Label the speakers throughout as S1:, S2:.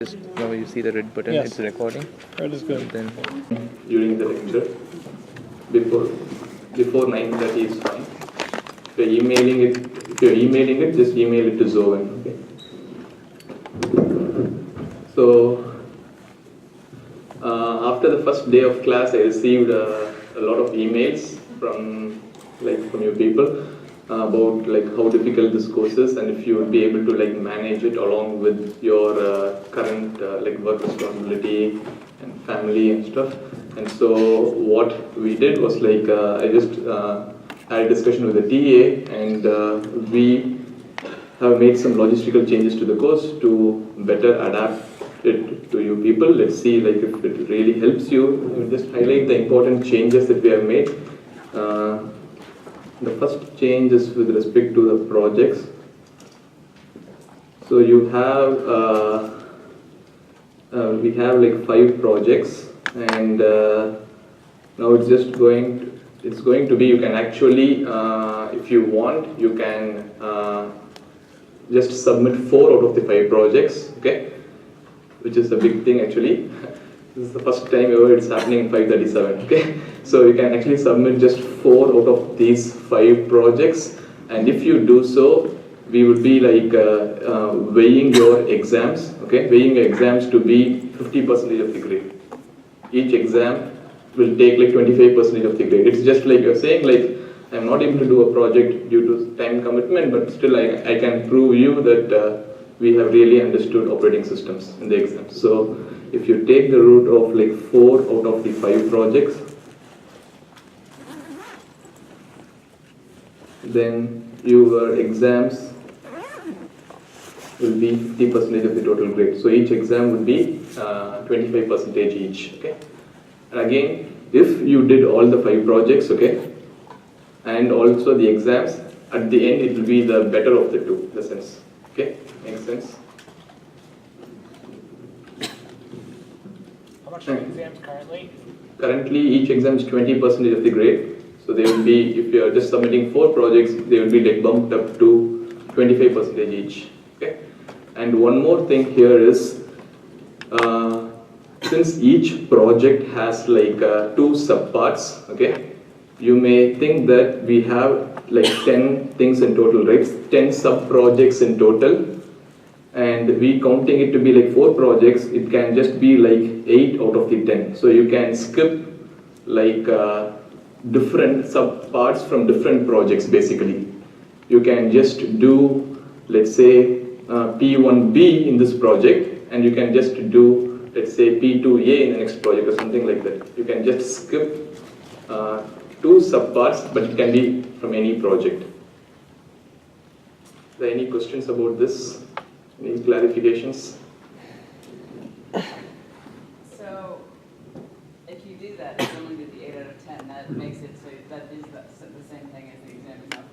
S1: Just now you see the red button,
S2: Yes.
S1: it's recording.
S2: Red is good.
S1: Then
S3: during the lecture before 9:30 is fine. If you're emailing it, just email it to Zovan. Okay. So after the first day of class, I received a lot of emails from your people about how difficult this course is, and if you would be able to manage it along with your current work responsibility and family and stuff. And so what we did was I just had a discussion with the TA, and we have made some logistical changes to the course to better adapt it to you people. Let's see if it really helps you. We'll just highlight the important changes that we have made. The first change is with respect to the projects. So you have we have 5 projects, and now it's going to be, you can actually if you want, you can just submit 4 out of the 5 projects, okay, which is a big thing actually. This is the first time ever it's happening in 537, okay. So you can actually submit just 4 out of these 5 projects, and if you do so, we would be weighing your exams, okay, weighing your exams to be 50% of the grade. Each exam will take 25% of the grade. It's just you're saying I'm not able to do a project due to time commitment, but still I can prove you that we have really understood operating systems in the exam. So if you take the route of 4 out of the 5 projects, then your exams will be 50% of the total grade. So each exam would be 25% each, okay. And again, if you did all the 5 projects, okay, and also the exams, at the end it will be the better of the two, in the sense, okay, makes sense.
S2: How much are exams currently?
S3: Currently, each exam is 20% of the grade. So they will be, if you are just submitting 4 projects, they will be bumped up to 25% each. Okay. And one more thing here is, since each project has 2 subparts, okay, you may think that we have 10 things in total, right? 10 sub projects in total. And we counting it to be 4 projects, it can just be 8 out of the 10. So you can skip different subparts from different projects basically. You can just do, let's say, P1B in this project, and you can just do, let's say, P2A in the next project or something like that. You can just skip 2 subparts, but it can be from any project. Are there any questions about this? Any clarifications?
S4: So, if you do that, you only do the 8 out of 10, that makes it so that is the same thing as the exam is not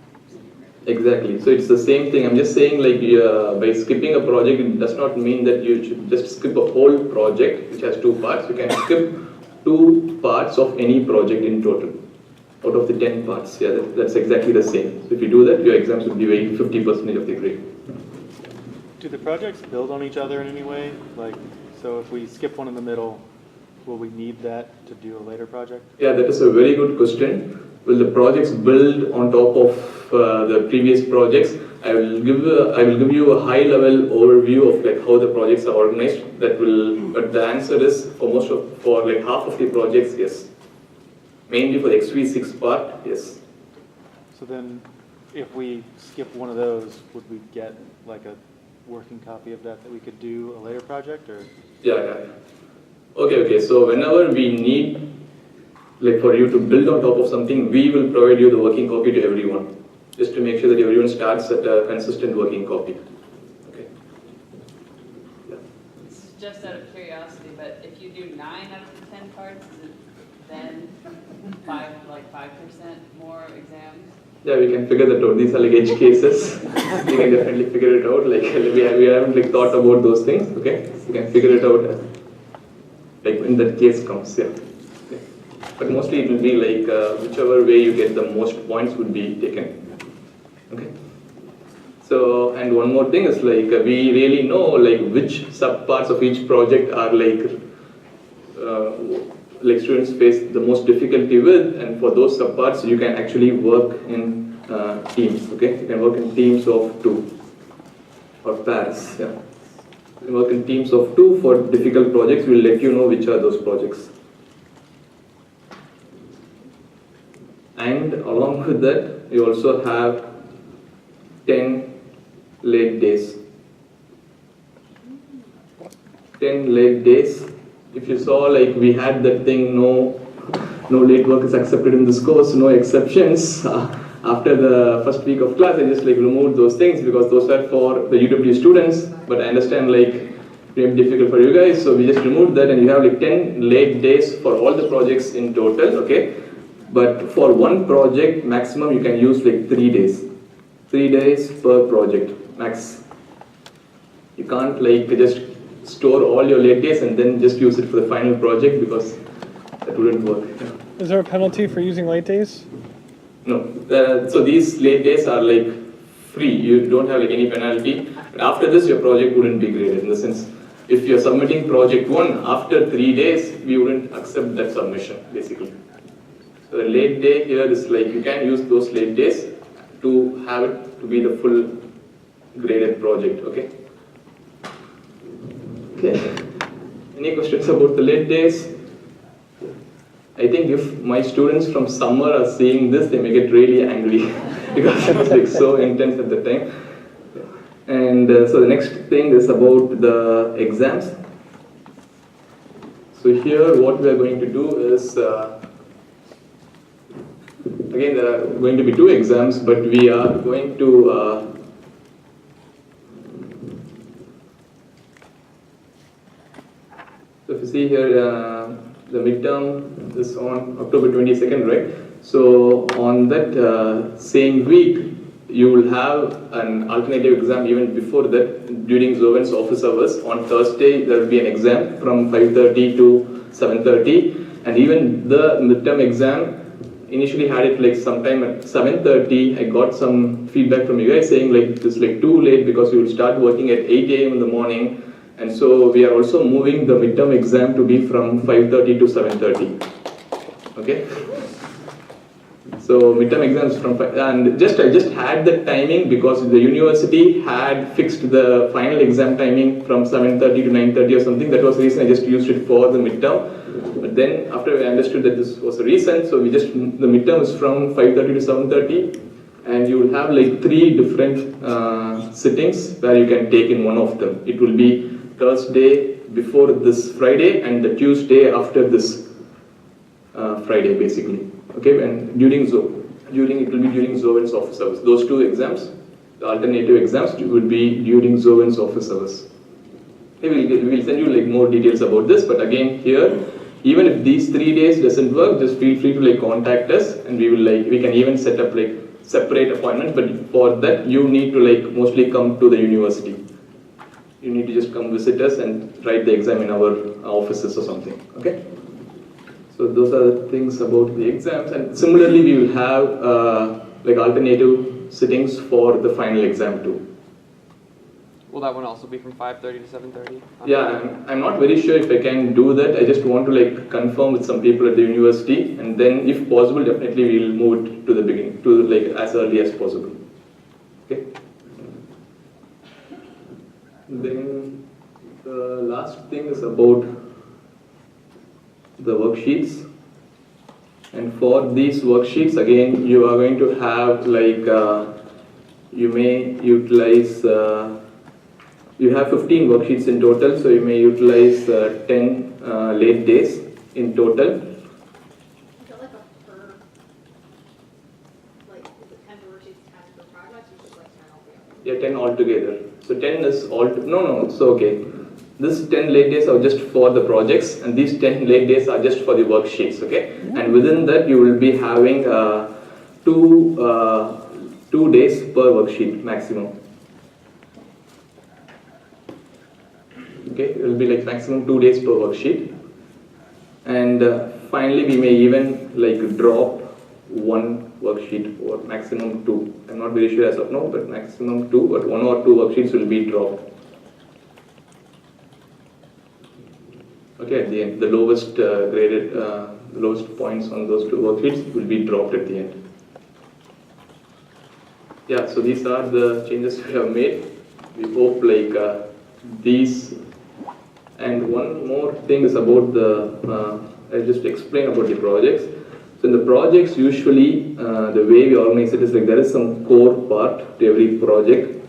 S4: 50%.
S3: Exactly. So it's the same thing. I'm just saying by skipping a project, it does not mean that you should just skip a whole project which has 2 parts. You can skip 2 parts of any project in total out of the 10 parts. Yeah, that's exactly the same. So if you do that, your exams will be weighing 50% of the grade.
S5: Do the projects build on each other in any way? So if we skip one in the middle, will we need that to do a later project?
S3: Yeah, that is a very good question. Will the projects build on top of the previous projects? I will give you a high level overview of how the projects are organized. But the answer is for half of the projects, yes. Mainly for the XV6 part, yes.
S5: So then, if we skip one of those, would we get a working copy of that we could do a later project, or?
S3: Yeah. Okay. So whenever we need, for you to build on top of something, we will provide you the working copy to everyone, just to make sure that everyone starts at a consistent working copy. Okay. Yeah.
S4: This is just out of curiosity, but if you do 9 out of the 10 parts, is it then 5% more exams?
S3: Yeah, we can figure that out. These are edge cases. We can definitely figure it out. We haven't thought about those things. Okay, we can figure it out. When that case comes, yeah. Okay. But mostly it will be whichever way you get the most points would be taken. Okay. So, and one more thing is like we really know like which subparts of each project are like students face the most difficulty with, and for those subparts you can actually work in teams. Okay, you can work in teams of 2 or pairs. Yeah, you can work in teams of 2 for difficult projects. We'll let you know which are those projects. And along with that, we also have 10 late days. 10 late days. If you saw, like we had that thing, no late work is accepted in this course, no exceptions. After the first week of class, I just like removed those things because those are for the UW students. But I understand like it may be difficult for you guys, so we just removed that, and you have like 10 late days for all the projects in total. Okay, but for one project, maximum you can use like 3 days. 3 days per project max. You can't like just store all your late days and then just use it for the final project because that wouldn't work.
S2: Is there a penalty for using late days?
S3: No. So these late days are like free. You don't have like any penalty. But after this, your project wouldn't be graded. In the sense, if you're submitting project 1 after 3 days, we wouldn't accept that submission basically. So the late day here is like you can use those late days to have it to be the full graded project. Okay. Okay. Any questions about the late days? I think if my students from summer are seeing this, they may get really angry because it was like so intense at the time. And so the next thing is about the exams. So here what we are going to do is, again there are going to be 2 exams, but we are going to so if you see here, the midterm is on October 22nd, right? So on that same week, you will have an alternative exam even before that during Zoven's office hours. On Thursday, there will be an exam from 5:30 to 7:30, and even the midterm exam initially had it like sometime at 7:30. I got some feedback from you guys saying like this like too late because you will start working at 8 a.m. in the morning. And so we are also moving the midterm exam to be from 5:30 to 7:30. Okay. So midterm exams from 5, and I just had the timing because the university had fixed the final exam timing from 7:30 to 9:30 or something. That was the reason I just used it for the midterm. But then after I understood that this was a reason, so the midterm is from 5:30 to 7:30, and you will have like 3 different sittings where you can take in one of them. It will be Thursday before this Friday and the Tuesday after this Friday basically. Okay, and it will be during Zoven's office hours. Those 2 exams, the alternative exams, would be during Zoven's office hours. Okay, we will send you like more details about this, but again here, even if these 3 days doesn't work, just feel free to like contact us, and we can even set up like separate appointments. But for that, you need to like mostly come to the university. You need to just come visit us and write the exam in our offices or something. Okay. So those are the things about the exams, and similarly we will have like alternative sittings for the final exam too.
S1: Will that one also be from 5:30 to 7:30?
S3: Yeah, I'm not very sure if I can do that. I just want to like confirm with some people at the university, and then if possible, definitely we will move it to the beginning, to like as early as possible. Okay. Then the last thing is about the worksheets, and for these worksheets again you are going to have like you may utilize you have 15 worksheets in total, so you may utilize 10 late days in total.
S6: Is that like a per, like, is it 10 worksheets, 10 per project, or just like 10 altogether?
S3: Yeah, 10 altogether. So 10 is no, so okay. This 10 late days are just for the projects, and these 10 late days are just for the worksheets, okay? And within that, you will be having 2 days per worksheet maximum. Okay, it will be like maximum 2 days per worksheet. And finally, we may even like drop one worksheet, or maximum 2. I'm not very sure as of now, but maximum 2, but 1 or 2 worksheets will be dropped. Okay, at the end, the lowest graded, the lowest points on those 2 worksheets will be dropped at the end. Yeah, so these are the changes we have made. We hope like these. And one more thing is about the, I'll just explain about the projects. So in the projects, usually the way we organize it is like there is some core part to every project,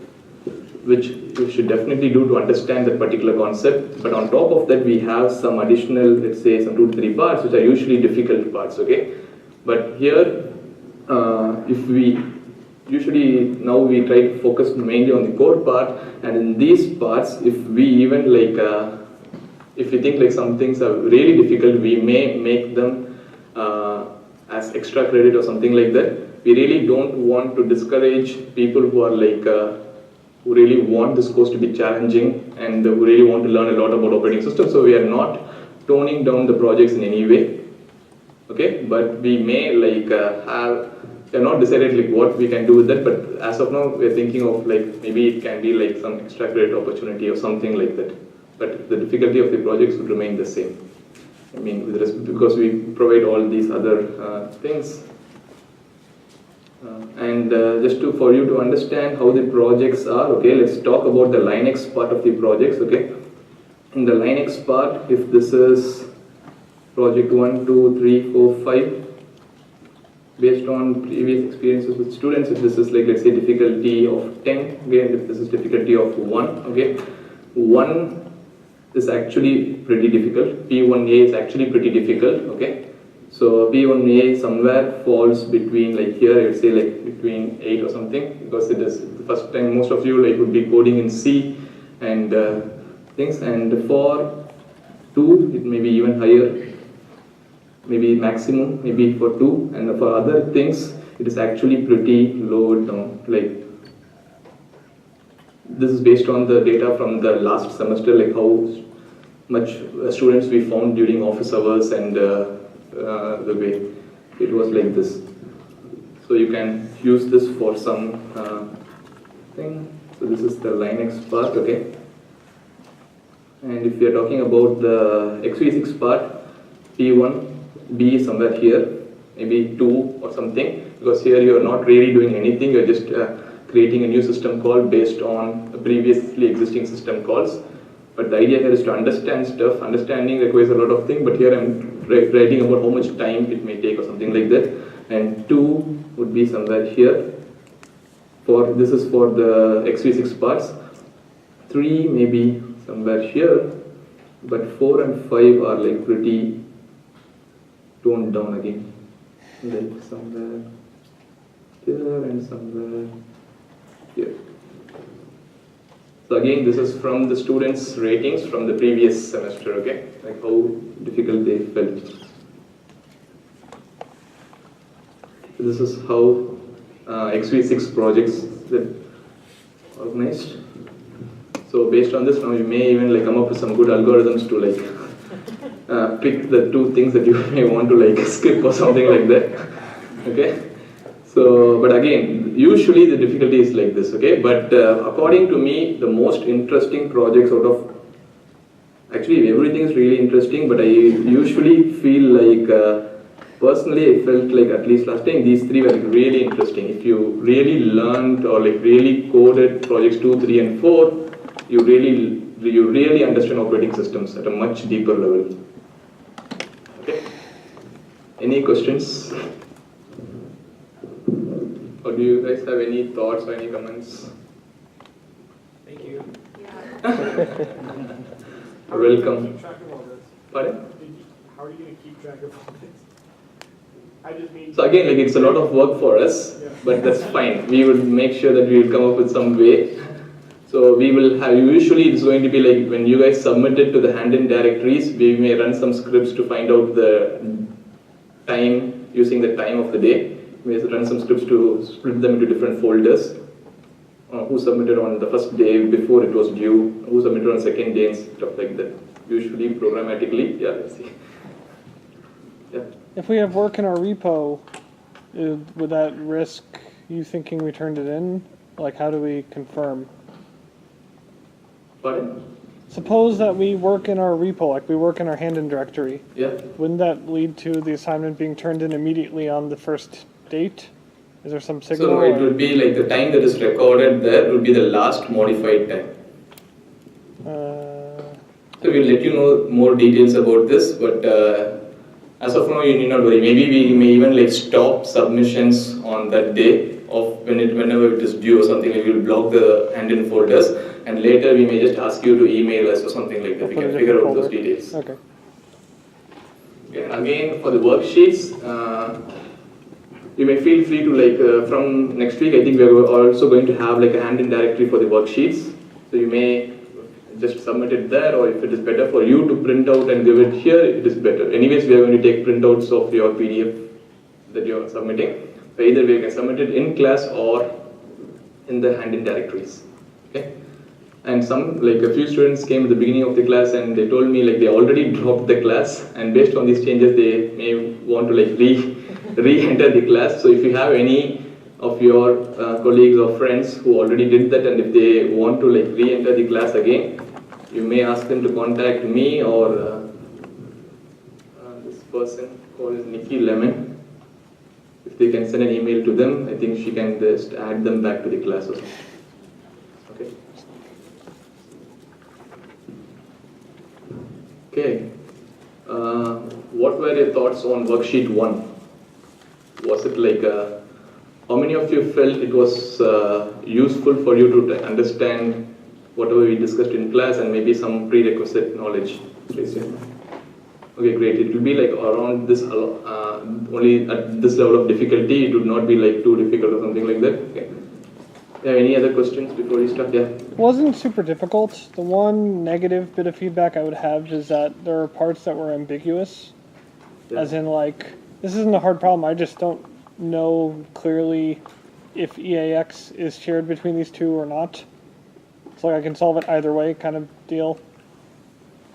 S3: which you should definitely do to understand that particular concept. But on top of that, we have some additional, let's say, some 2 to 3 parts, which are usually difficult parts, okay? But here, if we, usually now we try to focus mainly on the core part, and in these parts, if we even like, if we think like some things are really difficult, we may make them as extra credit or something like that. We really don't want to discourage people who are like, who really want this course to be challenging and who really want to learn a lot about operating systems. So we are not toning down the projects in any way, okay? But we may like we have not decided like what we can do with that, but as of now, we are thinking of like maybe it can be like some extra credit opportunity or something like that. But the difficulty of the projects would remain the same. I mean, with respect, because we provide all these other things. And just for you to understand how the projects are, okay, let's talk about the Linux part of the projects, okay. In the Linux part, if this is project 1, 2, 3, 4, 5, based on previous experiences with students, if this is like, let's say, difficulty of 10, again, if this is difficulty of 1, okay, 1 is actually pretty difficult. P1A is actually pretty difficult, okay. So P1A somewhere falls between like here, I would say like between 8 or something, because it is the first time most of you like would be coding in C and things. And for 2, it may be even higher, maybe maximum, maybe for 2. And for other things, it is actually pretty low down. Like this is based on the data from the last semester, like how much students we found during office hours and the way it was like this. So you can use this for some thing. So this is the Linux part, okay. And if we are talking about the x86 part, P1, B is somewhere here, maybe 2 or something, because here you are not really doing anything, you are just creating a new system call based on a previously existing system calls. But the idea here is to understand stuff. Understanding requires a lot of things, but here I'm writing about how much time it may take or something like that. And 2 would be somewhere here. This is for the x86 parts. 3 maybe somewhere here, but 4 and 5 are like pretty toned down again. Like somewhere here and somewhere here. So again, this is from the students' ratings from the previous semester, okay? Like how difficult they felt. So this is how XV6 projects are organized. So based on this, now you may even like come up with some good algorithms to like pick the 2 things that you may want to like skip or something like that, okay? So, but again, usually the difficulty is like this, okay? But according to me, the most interesting projects out of, actually everything is really interesting, but I usually feel like, personally I felt like at least last time, these 3 were really interesting. If you really learned or like really coded projects 2, 3 and 4, you really understand operating systems at a much deeper level. Okay? Any questions? Or do you guys have any thoughts or any comments?
S7: Thank you.
S3: Welcome.
S7: Keep track of all this.
S3: Pardon?
S7: How are you going to keep track of all this? I just mean.
S3: So again, like it's a lot of work for us, but that's fine. We will make sure that we will come up with some way. So we will have, usually it's going to be like when you guys submit it to the hand-in directories, we may run some scripts to find out the time, using the time of the day. We run some scripts to split them into different folders. Who submitted on the first day before it was due, who submitted on second day and stuff like that. Usually programmatically, yeah, let's see. Yeah.
S2: If we have work in our repo Would that risk you thinking we turned it in? Like, how do we confirm?
S3: Pardon?
S2: Suppose that we work in our repo, like we work in our hand-in directory.
S3: Yeah.
S2: Wouldn't that lead to the assignment being turned in immediately on the first date? Is there some signal?
S3: So it would be like the time that is recorded there will be the last modified time. So we'll let you know more details about this, but as of now you need not worry. Maybe we may even like stop submissions on that day of whenever it is due or something. We will block the hand-in folders, and later we may just ask you to email us or something like that. We
S2: Put a
S3: can figure
S2: different
S3: out those
S2: folder.
S3: details.
S2: Okay.
S3: Okay, and again, for the worksheets, you may feel free to like from next week. I think we are also going to have like a hand-in directory for the worksheets. So you may just submit it there, or if it is better for you to print out and give it here, it is better. Anyways, we are going to take printouts of your PDF that you are submitting. So either way, you can submit it in class or in the hand-in directories. Okay. And some, like a few students came at the beginning of the class and they told me like they already dropped the class, and based on these changes they may want to like re-enter the class. So if you have any of your colleagues or friends who already did that, and if they want to like re-enter the class again, you may ask them to contact me or this person called Nikki Lemon. If they can send an email to them, I think she can just add them back to the class or something. Okay. Okay. What were your thoughts on worksheet 1? Was it like, how many of you felt it was useful for you to understand whatever we discussed in class and maybe some prerequisite knowledge? Please, yeah. Okay, great. It will be like around this, only at this level of difficulty. It would not be like too difficult or something like that. Okay. Yeah, any other questions before we start? Yeah.
S2: It wasn't super difficult. The one negative bit of feedback I would have is that there are parts that were ambiguous.
S3: Yeah.
S2: As in, like, this isn't a hard problem. I just don't know clearly if EAX is shared between these two or not. It's like I can solve it either way kind of deal.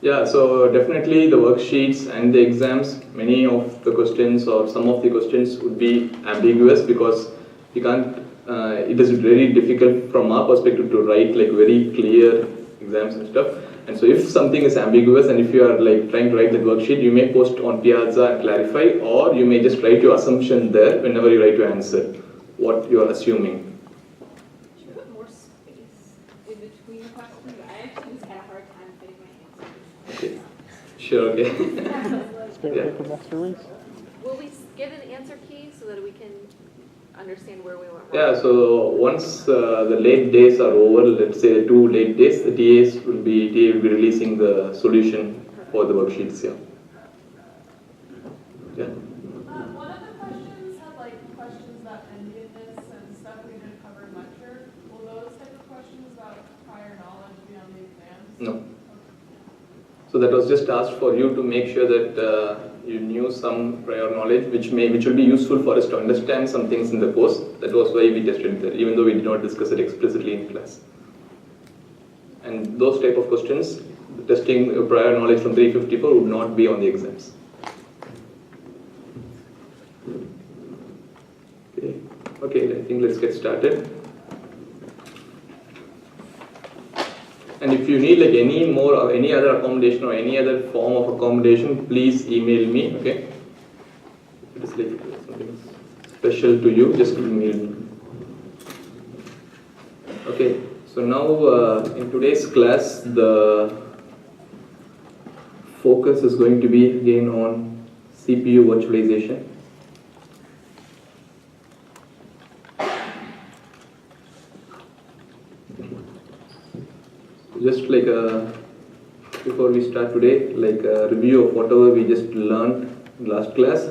S3: Yeah, so definitely the worksheets and the exams, many of the questions or some of the questions would be ambiguous because you can't, it is very difficult from our perspective to write like very clear exams and stuff. And so if something is ambiguous and if you are like trying to write that worksheet, you may post on Piazza and clarify, or you may just write your assumption there whenever you write your answer, what you are assuming.
S6: Should you put more space in between the questions? I actually just had a hard time fitting my answers.
S3: Okay. Sure, okay.
S2: Spare
S3: Yeah.
S2: paper master race.
S6: Will we get an answer key so that we can understand where we went wrong?
S3: Yeah, so once the late days are over, let's say 2 late days, the TA will be releasing the solution for the worksheets. Yeah. Yeah.
S8: One of the questions had like questions about endedness and stuff we didn't cover in lecture. Will those type of questions about prior knowledge be on the exams?
S3: No. So that was just asked for you to make sure that you knew some prior knowledge, which will be useful for us to understand some things in the course. That was why we tested it there, even though we did not discuss it explicitly in class. And those type of questions, testing your prior knowledge from 354 would not be on the exams. Okay, I think let's get started. And if you need like any more or any other accommodation or any other form of accommodation, please email me, okay? If it is like something special to you, just email me. Okay, so now in today's class, the focus is going to be again on CPU virtualization. Just like before we start today, like a review of whatever we just learned in last class.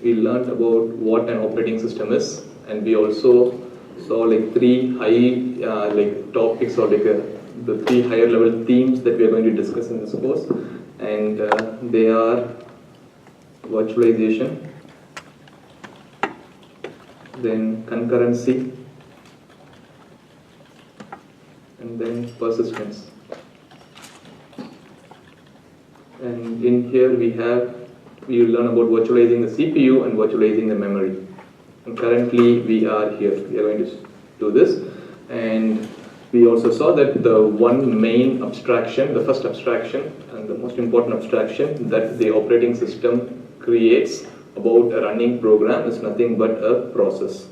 S3: We learned about what an operating system is, and we also saw like 3 high like topics or like the 3 higher level themes that we are going to discuss in this course, and they are virtualization, then concurrency, and then persistence. And in here we have we will learn about virtualizing the CPU and virtualizing the memory. And currently we are here. We are going to do this. And we also saw that the one main abstraction, the first abstraction and the most important abstraction that the operating system creates about a running program is nothing but a process.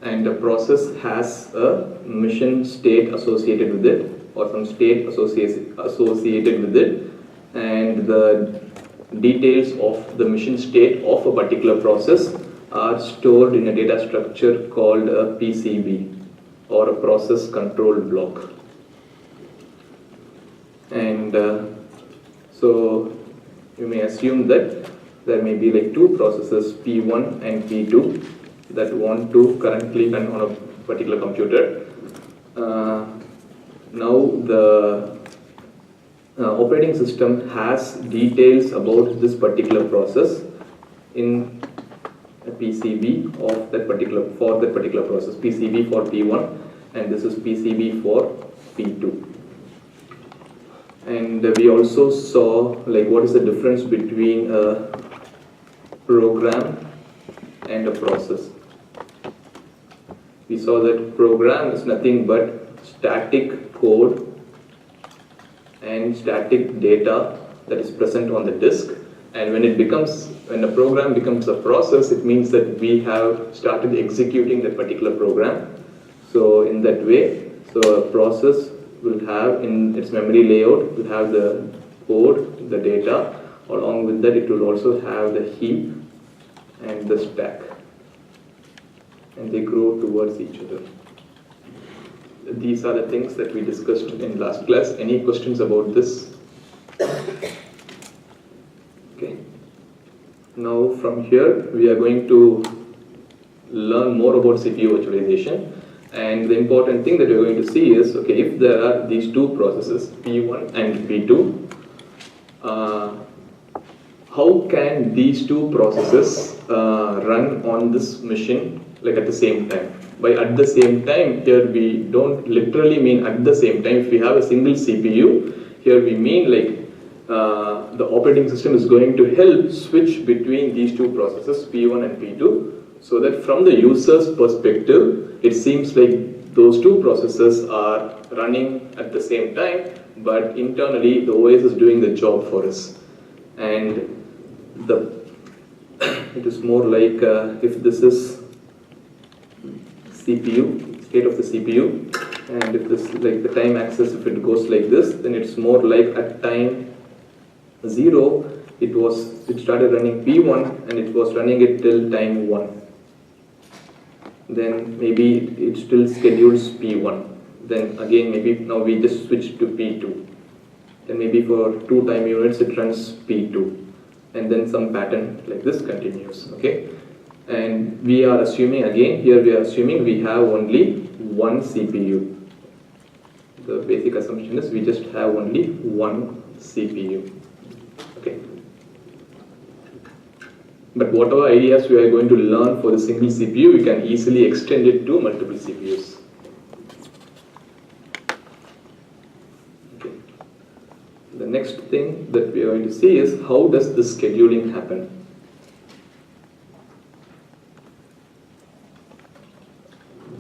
S3: And the process has a mission state associated with it, or some state associated with it, and the details of the mission state of a particular process are stored in a data structure called a PCB, or a process control block. And so you may assume that there may be like two processes, P1 and P2, that want to currently run on a particular computer. Now the operating system has details about this particular process in a PCB of that particular, for that particular process, PCB for P1 and this is PCB for P2. And we also saw like what is the difference between a program and a process. We saw that program is nothing but static code and static data that is present on the disk, and when a program becomes a process, it means that we have started executing that particular program. So in that way, so a process will have in its memory layout, will have the code, the data, along with that it will also have the heap and the stack, and they grow towards each other. These are the things that we discussed in last class. Any questions about this? Okay. Now from here we are going to learn more about CPU virtualization, and the important thing that we are going to see is, okay, if there are these two processes, P1 and P2, how can these two processes run on this machine like at the same time? By at the same time, here we don't literally mean at the same time. If we have a single CPU, here we mean like the operating system is going to help switch between these two processes, P1 and P2, so that from the user's perspective, it seems like those two processes are running at the same time, but internally the OS is doing the job for us. And it is more like if this is CPU, state of the CPU, and if this like the time axis, if it goes like this, then it's more like at time 0 it started running P1 and it was running it till time 1. Then maybe it still schedules P1. Then again maybe now we just switch to P2. Then maybe for 2 time units it runs P2. And then some pattern like this continues. Okay. And we are assuming, again, here we are assuming we have only one CPU. The basic assumption is we just have only one CPU. Okay. But whatever ideas we are going to learn for the single CPU, we can easily extend it to multiple CPUs. Okay. The next thing that we are going to see is how does the scheduling happen?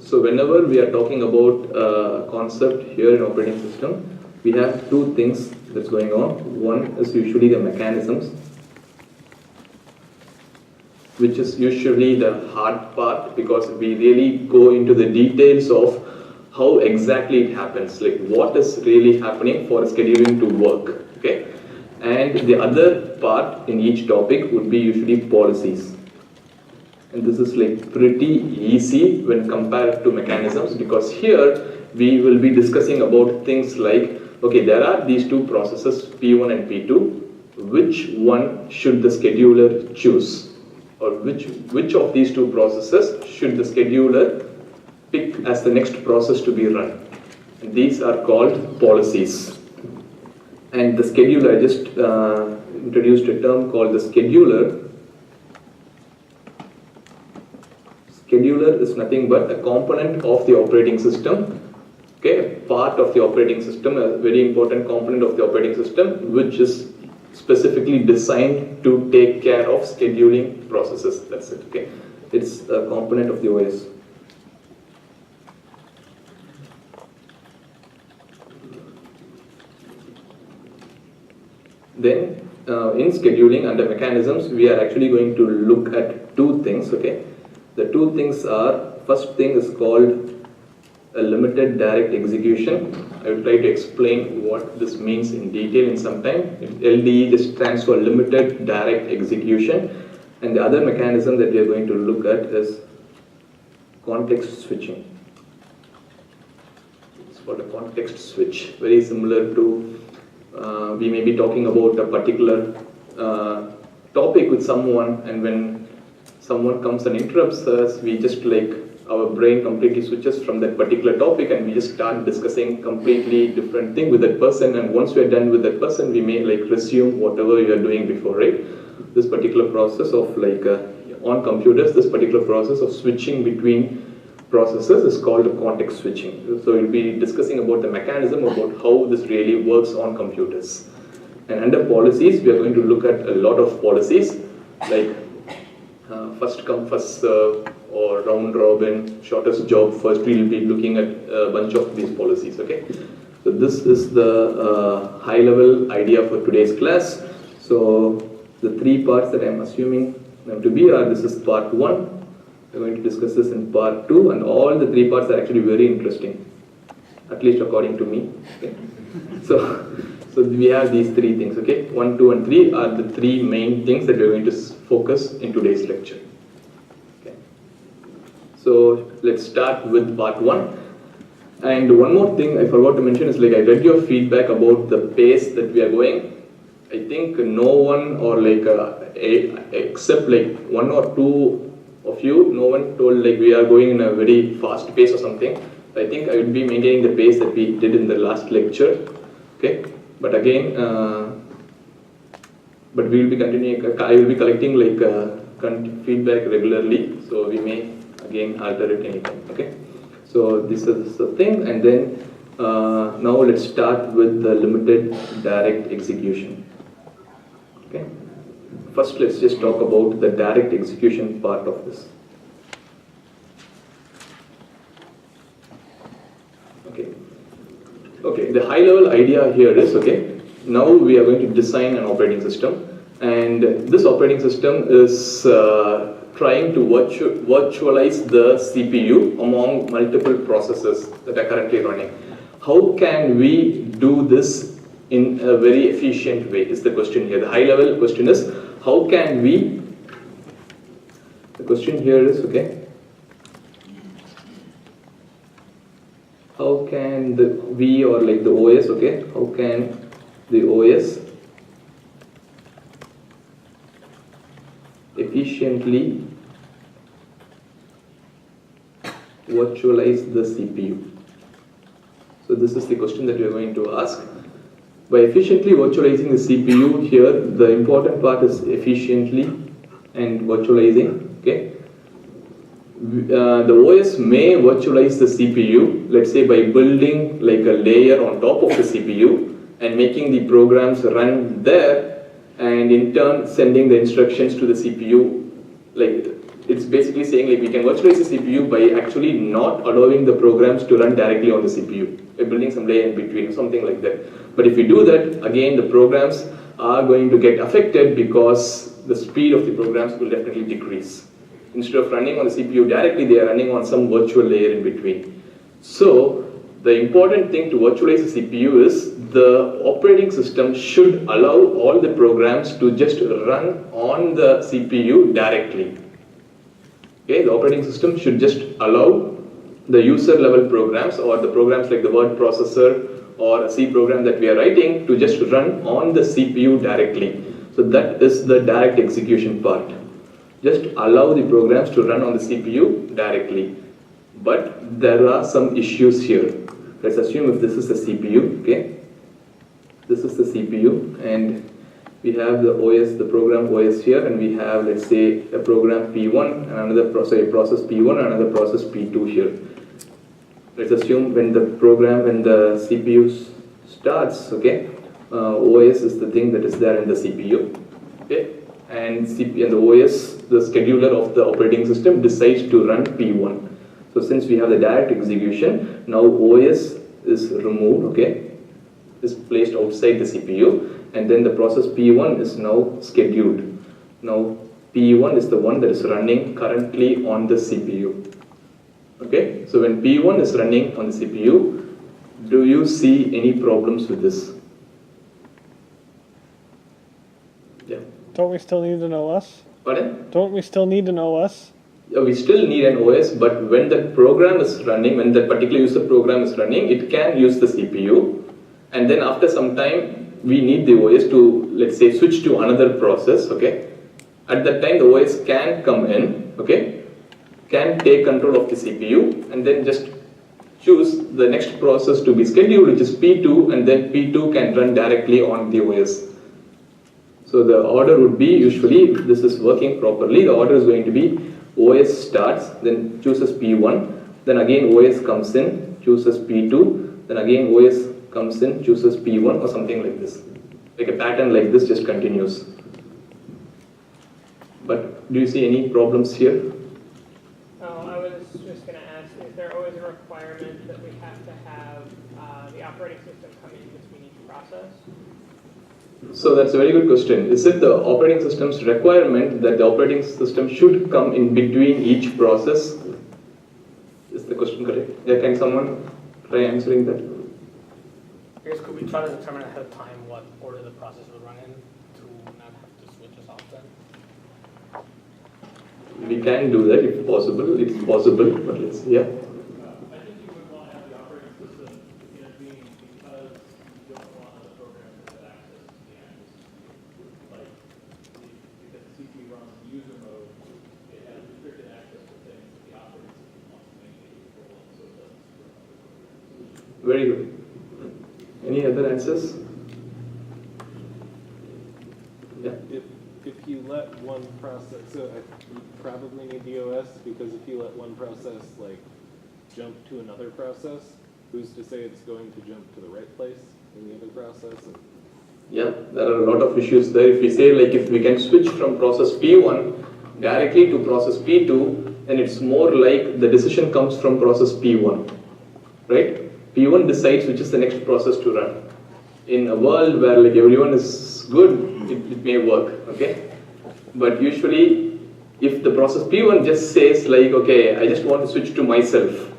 S3: So whenever we are talking about a concept here in operating system, we have two things that's going on. One is usually the mechanisms, which is usually the hard part because we really go into the details of how exactly it happens, like what is really happening for scheduling to work. Okay, and the other part in each topic would be usually policies. And this is like pretty easy when compared to mechanisms, because here we will be discussing about things like, okay, there are these two processes, P1 and P2, which one should the scheduler choose? Or which of these two processes should the scheduler pick as the next process to be run? And these are called policies. And the scheduler, I just introduced a term called the scheduler. Scheduler is nothing but a component of the operating system, okay, part of the operating system, a very important component of the operating system, which is specifically designed to take care of scheduling processes. That's it. Okay, it's a component of the OS. Then in scheduling under mechanisms, we are actually going to look at two things. Okay, the two things are, first thing is called a limited direct execution. I will try to explain what this means in detail in some time. LDE just stands for limited direct execution, and the other mechanism that we are going to look at is context switching. It's called a context switch, very similar to we may be talking about a particular topic with someone, and when someone comes and interrupts us, we just like our brain completely switches from that particular topic and we just start discussing completely different thing with that person, and once we are done with that person, we may like resume whatever you are doing before, right? This particular process of like on computers, this particular process of switching between processes is called context switching. So we'll be discussing about the mechanism about how this really works on computers. And under policies, we are going to look at a lot of policies like first come first serve or round robin, shortest job first. We'll be looking at a bunch of these policies. Okay, so this is the high level idea for today's class. So the three parts that I'm assuming them to be are, this is part 1. We're going to discuss this in part 2, and all the three parts are actually very interesting, at least according to me. Okay. So we have these three things. Okay, 1, 2, and 3 are the three main things that we're going to focus in today's lecture. Okay. So let's start with part 1. And one more thing I forgot to mention is, like, I read your feedback about the pace that we are going. I think no one, or like except like 1 or 2 of you, no one told like we are going in a very fast pace or something. I think I will be maintaining the pace that we did in the last lecture. Okay, but again, but we will be continuing. I will be collecting like feedback regularly, so we may again alter it anytime. Okay, so this is the thing, and then now let's start with the limited direct execution. Okay. First, let's just talk about the direct execution part of this. Okay. Okay, the high level idea here is, okay, now we are going to design an operating system, and this operating system is trying to virtualize the CPU among multiple processes that are currently running. How can we do this in a very efficient way is the question here. The high level question is, how can we, the question here is, okay, how can the we, or like the OS, okay, how can the OS efficiently virtualize the CPU? So this is the question that we are going to ask. By efficiently virtualizing the CPU here, the important part is efficiently and virtualizing. Okay, the OS may virtualize the CPU, let's say by building like a layer on top of the CPU and making the programs run there, and in turn sending the instructions to the CPU. Like, it's basically saying like we can virtualize the CPU by actually not allowing the programs to run directly on the CPU, by building some layer in between, something like that. But if we do that, again, the programs are going to get affected because the speed of the programs will definitely decrease. Instead of running on the CPU directly, they are running on some virtual layer in between. So the important thing to virtualize the CPU is the operating system should allow all the programs to just run on the CPU directly. Okay, the operating system should just allow the user level programs, or the programs like the word processor or a C program that we are writing, to just run on the CPU directly. So that is the direct execution part. Just allow the programs to run on the CPU directly. But there are some issues here. Let's assume if this is the CPU, okay? This is the CPU, and we have the OS, the program OS here, and we have, let's say, a program P1 and another process P1 and another process P2 here. Let's assume when the CPU starts, okay, OS is the thing that is there in the CPU, okay? And the OS, the scheduler of the operating system, decides to run P1. So since we have the direct execution, now OS is removed, okay? Is placed outside the CPU, and then the process P1 is now scheduled. Now P1 is the one that is running currently on the CPU. Okay, so when P1 is running on the CPU, do you see any problems with this? Yeah.
S2: Don't we still need an OS?
S3: Pardon?
S2: Don't we still need an OS?
S3: Yeah, we still need an OS, but when that program is running, when that particular user program is running, it can use the CPU, and then after some time, we need the OS to, let's say, switch to another process, okay? At that time, the OS can come in, okay? Can take control of the CPU, and then just choose the next process to be scheduled, which is P2, and then P2 can run directly on the OS. So the order would be, usually, if this is working properly, the order is going to be OS starts, then chooses P1, then again OS comes in, chooses P2, then again OS comes in, chooses P1, or something like this. Like a pattern like this just continues. But do you see any problems here?
S9: Oh, I was just going to ask, is there always a requirement that we have to have the operating system come in between each process?
S3: So that's a very good question. Is it the operating system's requirement that the operating system should come in between each process? Is the question correct? Yeah, can someone try answering that?
S7: I guess could we try to determine ahead of time what order the process will run in to not have to switch as often?
S3: We can do that if possible. It's possible, but let's see. Yeah.
S10: I think you would want to have the operating system intervene because you don't want other programs to have access to the actual CPU. Like, because the CPU runs in user mode, it has restricted access to things that the operating system wants to maintain control of, so it doesn't screw up other programs.
S3: Very good. Any other answers? Yeah.
S11: If you let one process, so you probably need the OS, because if you let one process like jump to another process, who's to say it's going to jump to the right place in the other process?
S3: Yeah, there are a lot of issues there. If we say like if we can switch from process P1 directly to process P2, then it's more like the decision comes from process P1, right? P1 decides which is the next process to run. In a world where like everyone is good, it may work, okay? But usually, if the process P1 just says like, okay, I just want to switch to myself,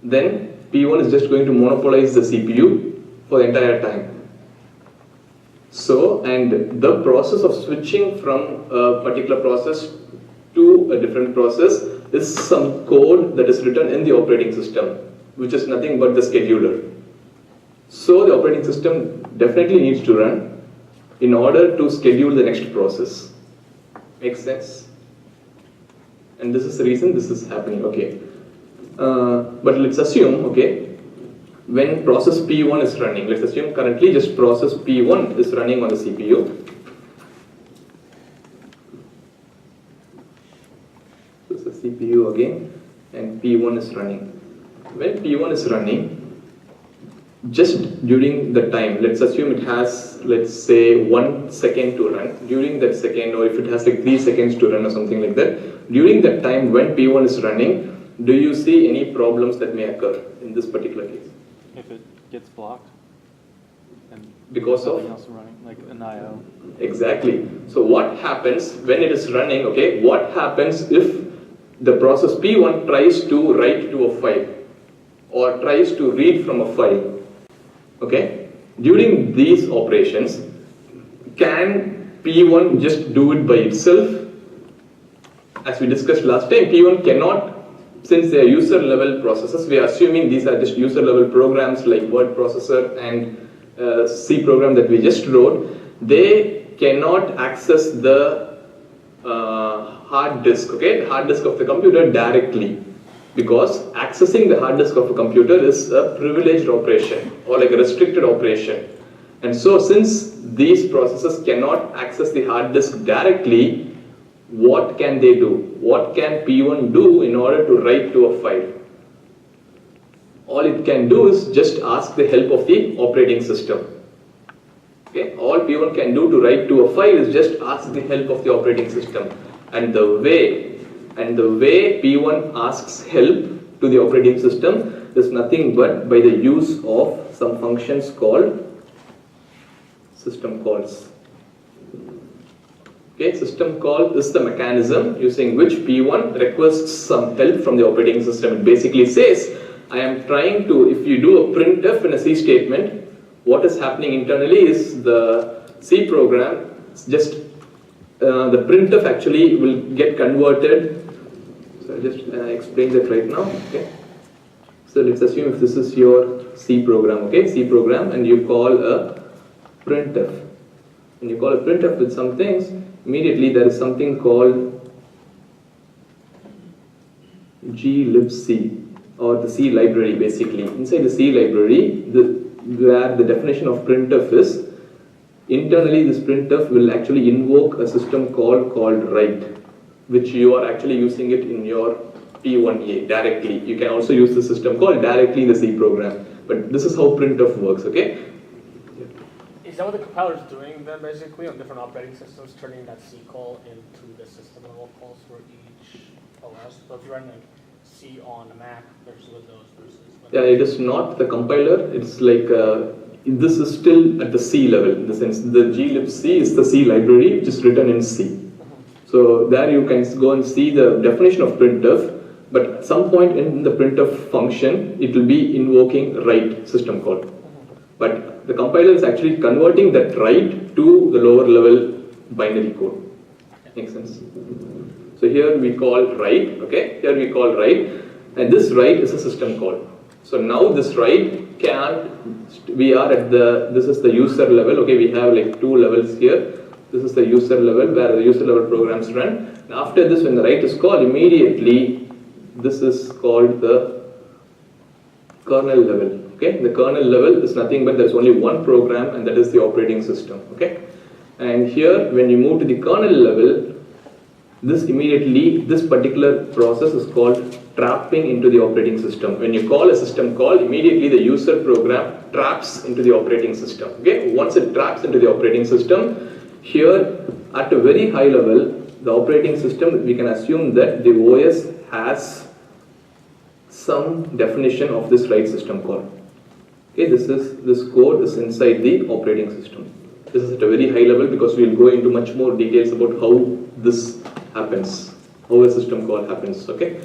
S3: then P1 is just going to monopolize the CPU for the entire time. So, and the process of switching from a particular process to a different process is some code that is written in the operating system, which is nothing but the scheduler. So the operating system definitely needs to run in order to schedule the next process. Makes sense? And this is the reason this is happening, okay. But let's assume, okay, when process P1 is running, let's assume currently just process P1 is running on the CPU. This is the CPU again, and P1 is running. When P1 is running, just during the time, let's assume it has, let's say, 1 second to run. During that second, or if it has like 3 seconds to run or something like that, during that time when P1 is running, do you see any problems that may occur in this particular case?
S5: If it gets blocked and
S3: Because of?
S5: something else running, like an IO.
S3: Exactly. So what happens when it is running, okay, what happens if the process P1 tries to write to a file or tries to read from a file? Okay, during these operations, can P1 just do it by itself? As we discussed last time, P1 cannot, since they are user level processes, we are assuming these are just user level programs like word processor and C program that we just wrote, they cannot access the hard disk, okay, the hard disk of the computer directly. Because accessing the hard disk of a computer is a privileged operation or like a restricted operation. And so since these processes cannot access the hard disk directly, what can they do? What can P1 do in order to write to a file? All it can do is just ask the help of the operating system. Okay, all P1 can do to write to a file is just ask the help of the operating system. And the way P1 asks help to the operating system is nothing but by the use of some functions called system calls. Okay, system call is the mechanism using which P1 requests some help from the operating system. It basically says, I am trying to, if you do a printf in a C statement, what is happening internally is the C program, just the printf actually will get converted. So I'll just explain that right now. Okay. So let's assume if this is your C program, okay, C program, and you call a printf. When you call a printf with some things, immediately there is something called glibc, or the C library basically. Inside the C library, where the definition of printf is, internally this printf will actually invoke a system call called write, which you are actually using it in your P1A directly. You can also use the system call directly in the C program, but this is how printf works, okay?
S7: Is that what the compiler is doing then, basically, on different operating systems, turning that C call into the system level calls for each OS? So if you're running like C on a Mac versus Windows versus Windows.
S3: Yeah, it is not the compiler. It's like this is still at the C level, in the sense the glibc is the C library which is written in C. So there you can go and see the definition of printf, but at some point in the printf function, it will be invoking write system call. But the compiler is actually converting that write to the lower level binary code. Makes sense? So here we call write, okay? Here we call write, and this write is a system call. So now this write can't, we are at the, this is the user level, okay? We have like two levels here. This is the user level where the user level programs run. And after this, when the write is called, immediately this is called the kernel level. Okay, the kernel level is nothing but there's only one program, and that is the operating system. Okay, and here when you move to the kernel level, this immediately, this particular process is called trapping into the operating system. When you call a system call, immediately the user program traps into the operating system. Okay, once it traps into the operating system, here at a very high level, the operating system, we can assume that the OS has some definition of this write system call. Okay, this code is inside the operating system. This is at a very high level because we will go into much more details about how this happens, how a system call happens. Okay,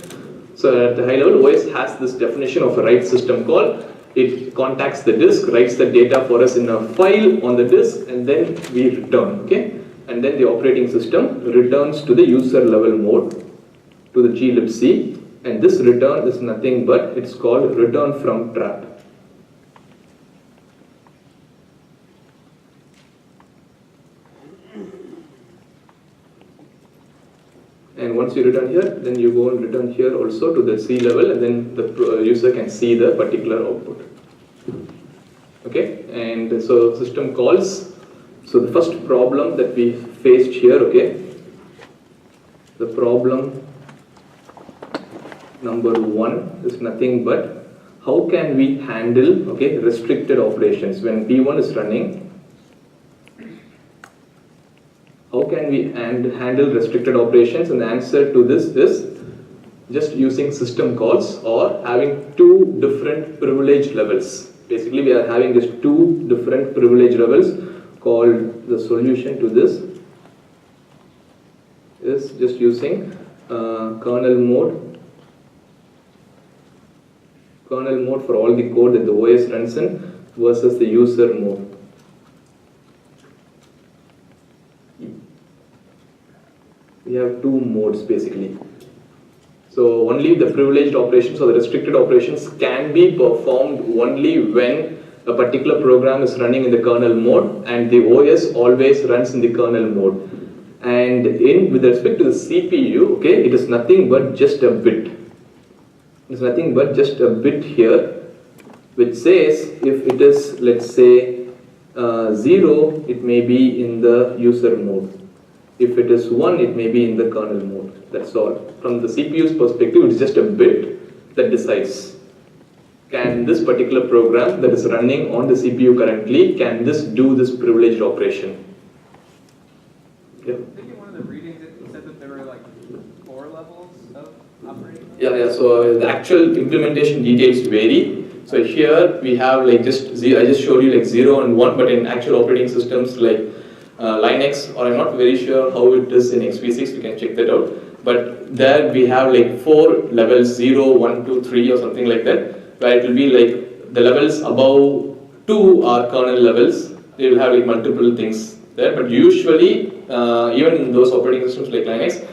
S3: so at the high level, OS has this definition of a write system call. It contacts the disk, writes the data for us in a file on the disk, and then we return. Okay, and then the operating system returns to the user level mode, to the glibc, and this return is nothing but it's called return from trap. And once you return here, then you go and return here also to the C level, and then the user can see the particular output. Okay, and so system calls. So the first problem that we faced here, okay, the problem number one is nothing but how can we handle, okay, restricted operations when P1 is running. How can we handle restricted operations? And the answer to this is just using system calls or having two different privilege levels. Basically, we are having these two different privilege levels. Called the solution to this is just using kernel mode for all the code that the OS runs in versus the user mode. We have two modes basically. So only the privileged operations or the restricted operations can be performed only when a particular program is running in the kernel mode, and the OS always runs in the kernel mode. And with respect to the CPU, okay, it is nothing but just a bit. It's nothing but just a bit here, which says if it is, let's say, 0, it may be in the user mode. If it is 1, it may be in the kernel mode. That's all. From the CPU's perspective, it's just a bit that decides. can this particular program that is running on the CPU currently, can this do this privileged operation? Yeah.
S1: I think in one of the readings it said that there were like 4 levels of operating.
S3: Yeah. So the actual implementation details vary. So here we have like just zero, I just showed you like 0 and 1, but in actual operating systems like Linux, or I'm not very sure how it is in x86, we can check that out. But there we have like 4 levels, 0, 1, 2, 3 or something like that, where it will be like the levels above 2 are kernel levels. They will have like multiple things there, but usually even in those operating systems like Linux,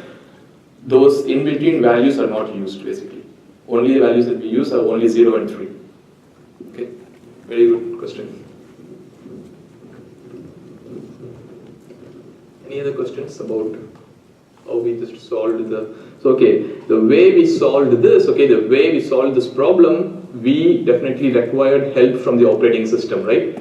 S3: those in-between values are not used basically. Only the values that we use are only 0 and 3. Okay, very good question. Any other questions about how we just solved the... So okay, the way we solved this, the way we solved this problem, we definitely required help from the operating system, right?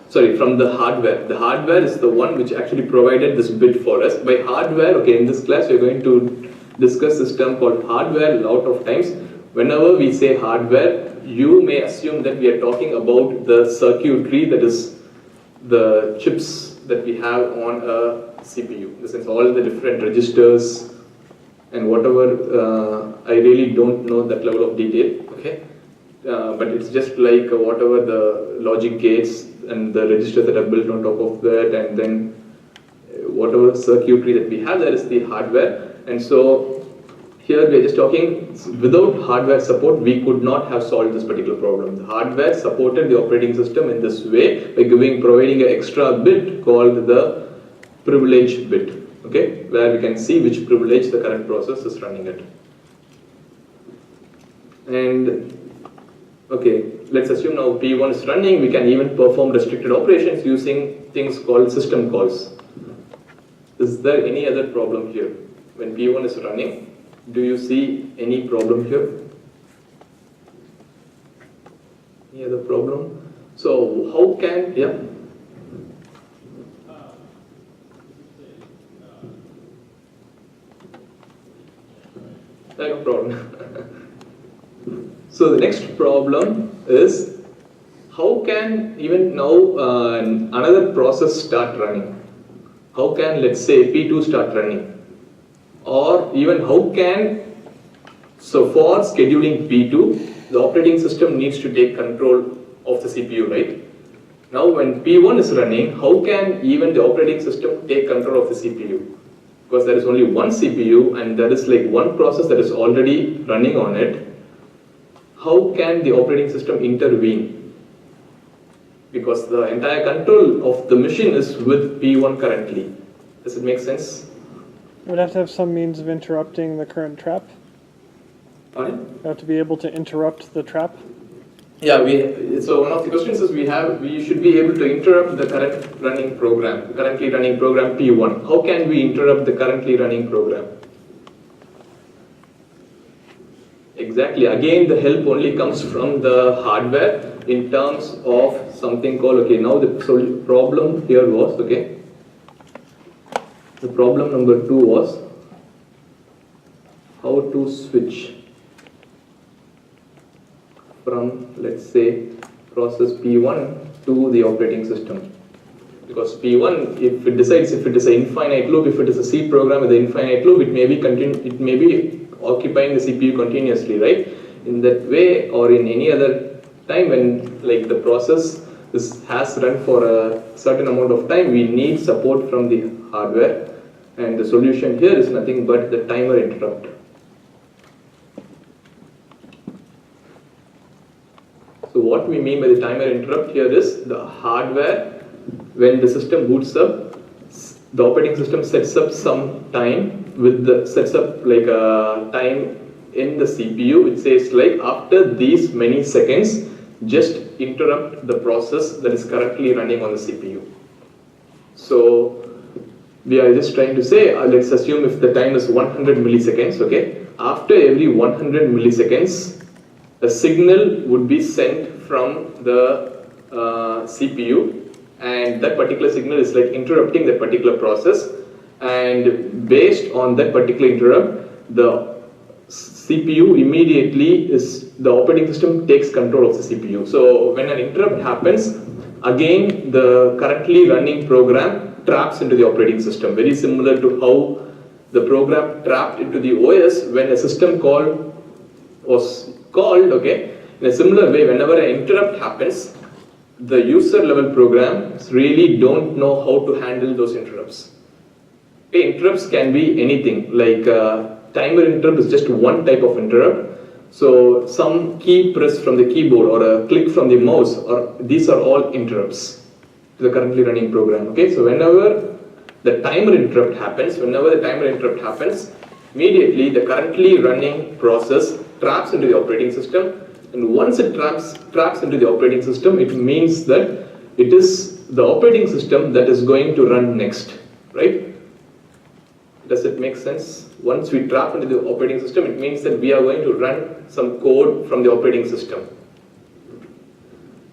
S3: Sorry, from the hardware. The hardware is the one which actually provided this bit for us. By hardware, in this class we're going to discuss this term called hardware a lot of times. Whenever we say hardware, you may assume that we are talking about the circuitry, that is the chips that we have on a CPU. In the sense, all the different registers and whatever, I really don't know that level of detail, but it's just like whatever the logic gates and the registers that are built on top of that, and then whatever circuitry that we have, that is the hardware. And so here we are just talking, without hardware support, we could not have solved this particular problem. The hardware supported the operating system in this way by providing an extra bit called the privilege bit, where we can see which privilege the current process is running at. And let's assume now P1 is running. We can even perform restricted operations using things called system calls. Is there any other problem here? When P1 is running, do you see any problem here? Any other problem? So how can, no problem. So the next problem is, how can even now another process start running? How can, let's say, P2 start running? Or even how can, so for scheduling P2, the operating system needs to take control of the CPU, right? Now when P1 is running, how can even the operating system take control of the CPU? Because there is only one CPU and there is like one process that is already running on it. How can the operating system intervene? Because the entire control of the machine is with P1 currently. Does it make sense?
S2: You would have to have some means of interrupting the current trap.
S3: Pardon?
S2: You have to be able to interrupt the trap.
S3: Yeah, so one of the questions is we should be able to interrupt the currently running program P1. How can we interrupt the currently running program? Exactly. Again, the help only comes from the hardware in terms of something called, now the problem here was, the problem number 2 was how to switch from, let's say, process P1 to the operating system. Because P1, if it decides if it is an infinite loop, if it is a C program with an infinite loop, it may be occupying the CPU continuously, right? In that way, or in any other time when the process has run for a certain amount of time, we need support from the hardware, and the solution here is nothing but the timer interrupt. So what we mean by the timer interrupt here is the hardware, when the system boots up, the operating system sets up some time sets up like a time in the CPU which says after these many seconds, just interrupt the process that is currently running on the CPU. So we are just trying to say, let's assume if the time is 100 milliseconds, after every 100 milliseconds, a signal would be sent from the CPU, and that particular signal is interrupting that particular process, and based on that particular interrupt, the CPU immediately the operating system takes control of the CPU. So when an interrupt happens, again the currently running program traps into the operating system. Very similar to how the program trapped into the OS when a system call was called, okay? In a similar way, whenever an interrupt happens, the user level programs really don't know how to handle those interrupts. Okay, interrupts can be anything, like timer interrupt is just one type of interrupt. So some key press from the keyboard or a click from the mouse, or these are all interrupts to the currently running program. Okay, so whenever the timer interrupt happens, immediately the currently running process traps into the operating system, and once it traps into the operating system, it means that it is the operating system that is going to run next, right? Does it make sense? Once we trap into the operating system, it means that we are going to run some code from the operating system.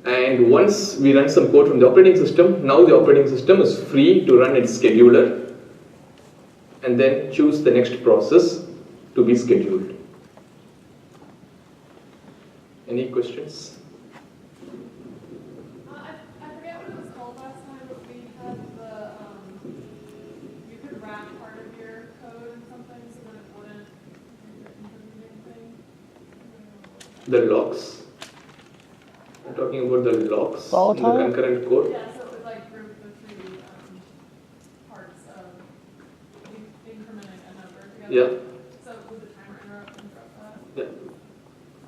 S3: And once we run some code from the operating system, now the operating system is free to run its scheduler and then choose the next process to be scheduled. Any questions?
S8: I forget what it was called last time, but we had you could wrap part of your code in something so that it wouldn't interrupt anything.
S3: The locks. I'm talking about the locks in the concurrent code.
S8: Yeah, so it would like group the three parts of incrementing a number together.
S3: Yeah.
S8: So would the timer interrupt that?
S3: Yeah.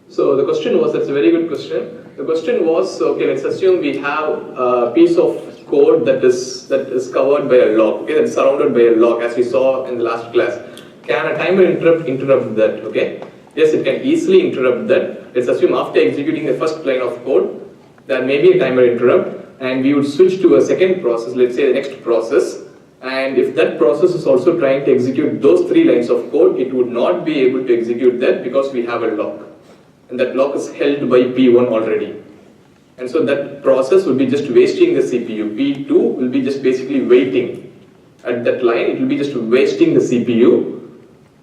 S3: So the question was, that's a very good question. The question was, okay, let's assume we have a piece of code that is covered by a lock, okay, that's surrounded by a lock, as we saw in the last class. Can a timer interrupt that? Okay. Yes, it can easily interrupt that. Let's assume after executing the first line of code, there may be a timer interrupt, and we would switch to a second process, let's say the next process. And if that process is also trying to execute those 3 lines of code, it would not be able to execute that because we have a lock. And that lock is held by P1 already. And so that process will be just wasting the CPU. P2 will be just basically waiting. At that line, it will be just wasting the CPU.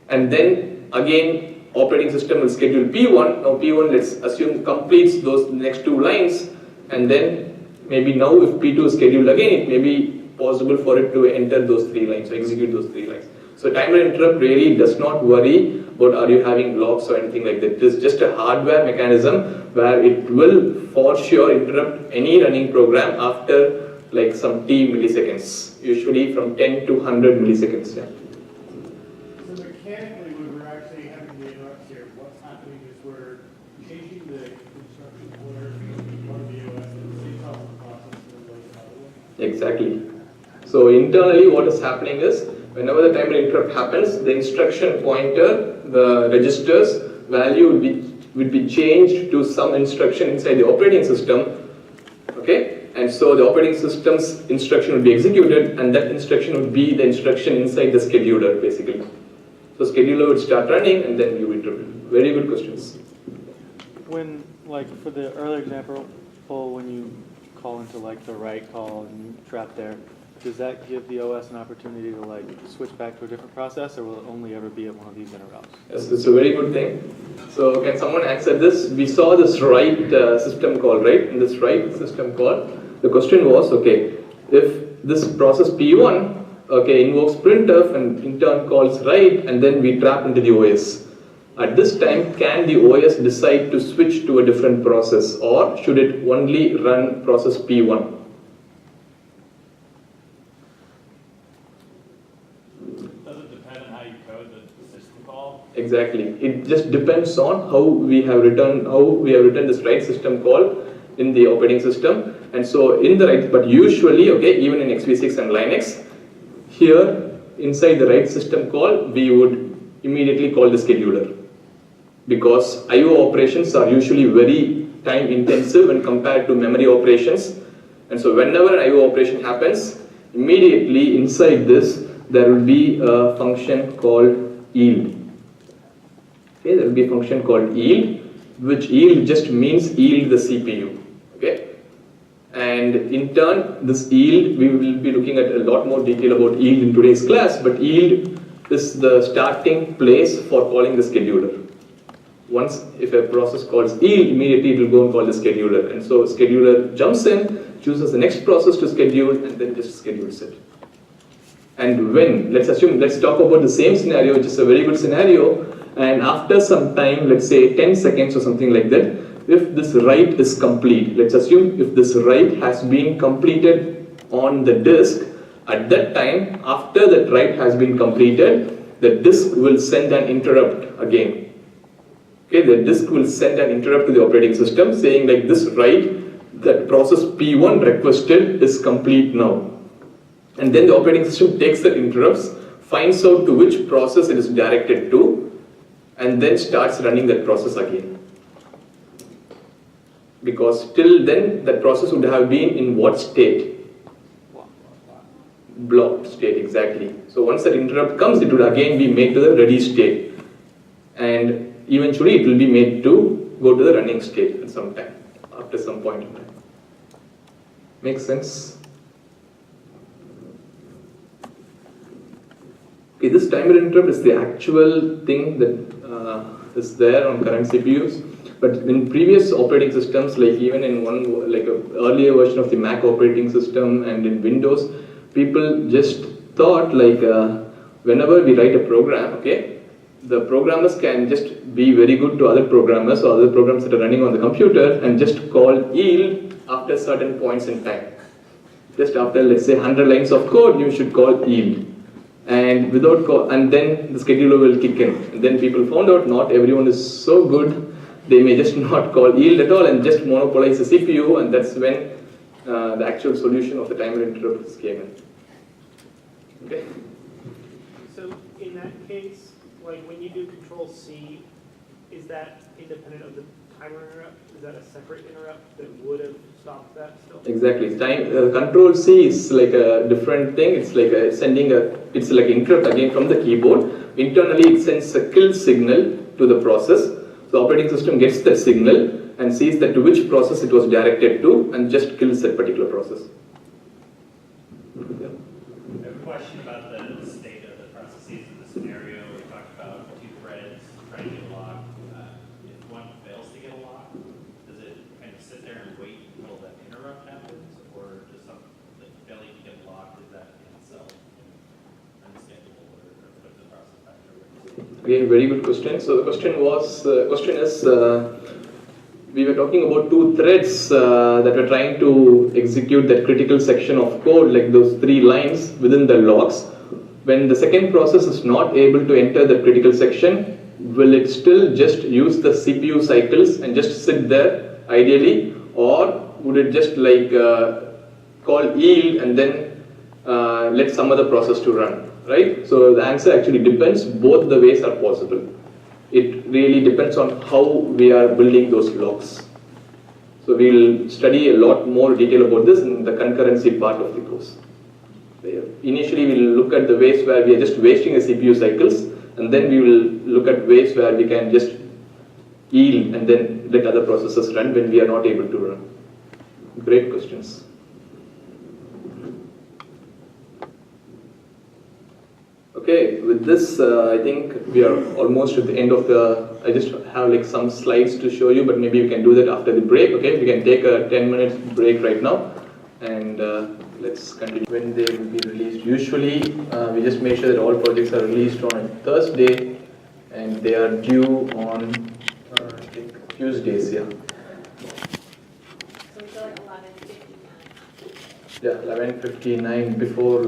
S3: And then again, operating system will schedule P1. Now P1, let's assume, completes those next 2 lines. And then maybe now if P2 is scheduled again, it may be possible for it to enter those 3 lines, or execute those 3 lines. So timer interrupt really does not worry about are you having locks or anything like that. It is just a hardware mechanism where it will for sure interrupt any running program after like some t milliseconds, usually from 10 to 100 milliseconds. Yeah.
S10: So mechanically, when we're actually having the interrupts here, what's happening is we're changing the instruction order of one of the OS and it tells the process and goes another one.
S3: Exactly. So internally what is happening is, whenever the timer interrupt happens, the instruction pointer, the register's value would be changed to some instruction inside the operating system, okay? And so the operating system's instruction would be executed, and that instruction would be the instruction inside the scheduler, basically. So scheduler would start running, and then you would interrupt. Very good questions.
S5: When, like, for the earlier example, when you call into like the write call and you trap there, does that give the OS an opportunity to like switch back to a different process, or will it only ever be at one of these interrupts?
S3: Yes, it's a very good thing. So can someone answer this? We saw this write system call, right? In this write system call, the question was, okay, if this process P1, okay, invokes printf and in turn calls write, and then we trap into the OS. At this time, can the OS decide to switch to a different process, or should it only run process P1? Exactly. It just depends on how we have written this write system call in the operating system. And so in the write, but usually, okay, even in x86 and Linux, here inside the write system call, we would immediately call the scheduler, because IO operations are usually very time intensive when compared to memory operations. And so whenever an IO operation happens, immediately inside this there will be a function called yield. Okay, there will be a function called yield, which yield just means yield the CPU. Okay, and in turn, this yield, we will be looking at a lot more detail about yield in today's class, but yield is the starting place for calling the scheduler. Once, if a process calls yield, immediately it will go and call the scheduler. And so scheduler jumps in, chooses the next process to schedule, and then just schedules it. And when, let's talk about the same scenario, which is a very good scenario, and after some time, let's say 10 seconds or something like that, if this write is complete, let's assume if this write has been completed on the disk, at that time, after that write has been completed, the disk will send an interrupt again. Okay, the disk will send an interrupt to the operating system saying like this write that process P1 requested is complete now. And then the operating system takes that interrupts, finds out to which process it is directed to, and then starts running that process again. Because till then, that process would have been in what state? Blocked state, exactly. So once that interrupt comes, it would again be made to the ready state. And eventually, it will be made to go to the running state at some time, after some point in time. Makes sense? Okay, this timer interrupt is the actual thing that is there on current CPUs. But in previous operating systems, like even in an earlier version of the Mac operating system and in Windows, people just thought like whenever we write a program, okay, the programmers can just be very good to other programmers or other programs that are running on the computer and just call yield after certain points in time. Just after, let's say, 100 lines of code, you should call yield. And and then the scheduler will kick in. And then people found out not everyone is so good. They may just not call yield at all and just monopolize the CPU, and that's when the actual solution of the timer interrupts came in. Okay.
S9: So in that case, like when you do Control C, is that independent of the timer interrupt? Is that a separate interrupt that would have stopped that still?
S3: Exactly. Control C is like a different thing. It's like it's like interrupt again from the keyboard. Internally, it sends a kill signal to the process. The operating system gets that signal and sees that to which process it was directed to and just kills that particular process. Yeah.
S10: I have a question about the state of the processes in the scenario. We talked about two threads trying to get locked. If one fails to get a lock, does it kind of sit there and wait until that interrupt happens, or does failing to get locked, is that in itself unstable, or what's the process factor?
S3: Again, very good question. So the question is, we were talking about two threads that were trying to execute that critical section of code, like those 3 lines within the logs. When the second process is not able to enter the critical section, will it still just use the CPU cycles and just sit there ideally, or would it just like call yield and then let some other process to run? Right? So the answer actually depends. Both the ways are possible. It really depends on how we are building those logs. So we'll study a lot more detail about this in the concurrency part of the course. Initially, we'll look at the ways where we are just wasting the CPU cycles, and then we will look at ways where we can just yield and then let other processes run when we are not able to run. Great questions. Okay, with this, I think we are almost at the end of I just have like some slides to show you, but maybe we can do that after the break, okay? We can take a 10-minute break right now, and let's continue. When they will be released. Usually, we just make sure that all projects are released on Thursday, and they are due on, I think, Tuesdays, yeah.
S6: So until like 11:59.
S3: Yeah, 11:59 before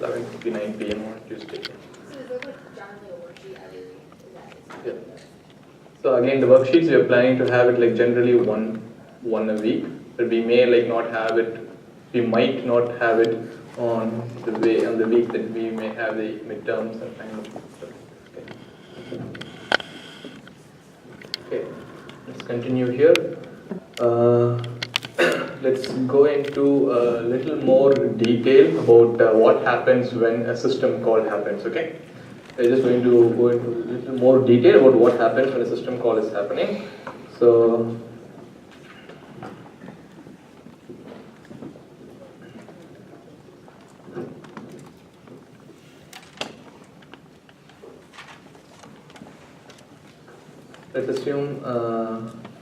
S3: 11:59 p.m. on Tuesday.
S6: So is there like generally a worksheet every week? Is that
S3: Yeah. So again, the worksheets we are planning to have it like generally one a week, but we may like not have it. We might not have it on the week that we may have the midterms and kind of stuff. Okay. Let's continue here. Let's go into a little more detail about what happens when a system call happens, okay? We're just going to go into a little more detail about what happens when a system call is happening. So, let's assume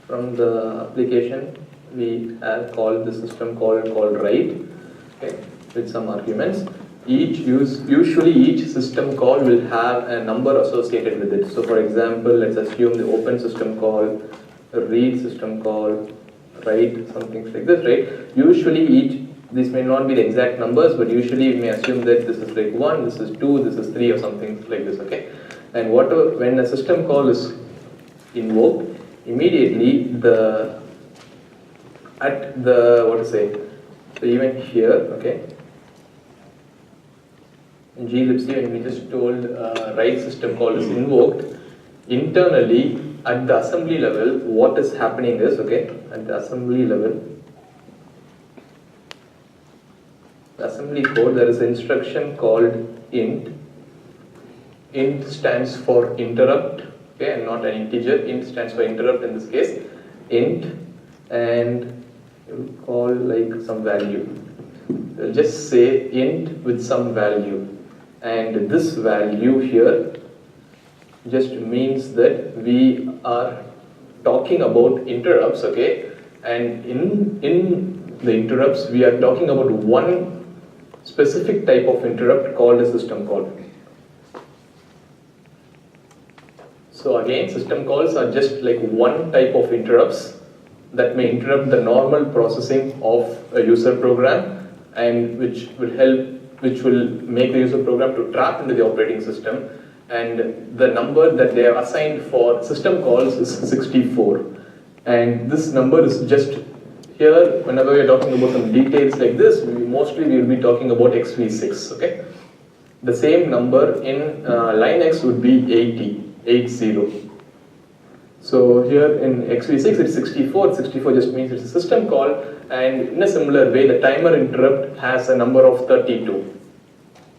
S3: from the application we have called the system called write, okay, with some arguments. Usually each system call will have a number associated with it. So for example, let's assume the open system call, read system call, write, something like this, right? Usually these may not be the exact numbers, but usually we may assume that this is like 1, this is 2, this is 3 or something like this, okay? And when a system call is invoked, immediately so even here, okay, in glibc when we just told write system call is invoked, internally at the assembly level what is happening is, okay, at the assembly level, the assembly code, there is an instruction called int. Int stands for interrupt, okay, and not an integer. Int stands for interrupt in this case. Int, and you call like some value. We'll just say int with some value, and this value here just means that we are talking about interrupts, okay, and in the interrupts we are talking about one specific type of interrupt called a system call. So again, system calls are just like one type of interrupts that may interrupt the normal processing of a user program, and which will make the user program to trap into the operating system. And the number that they have assigned for system calls is 64. And this number is just here, whenever we are talking about some details like this, mostly we will be talking about XV6, okay? The same number in Linux would be 80. So here in XV6 it's 64. 64 just means it's a system call, and in a similar way the timer interrupt has a number of 32.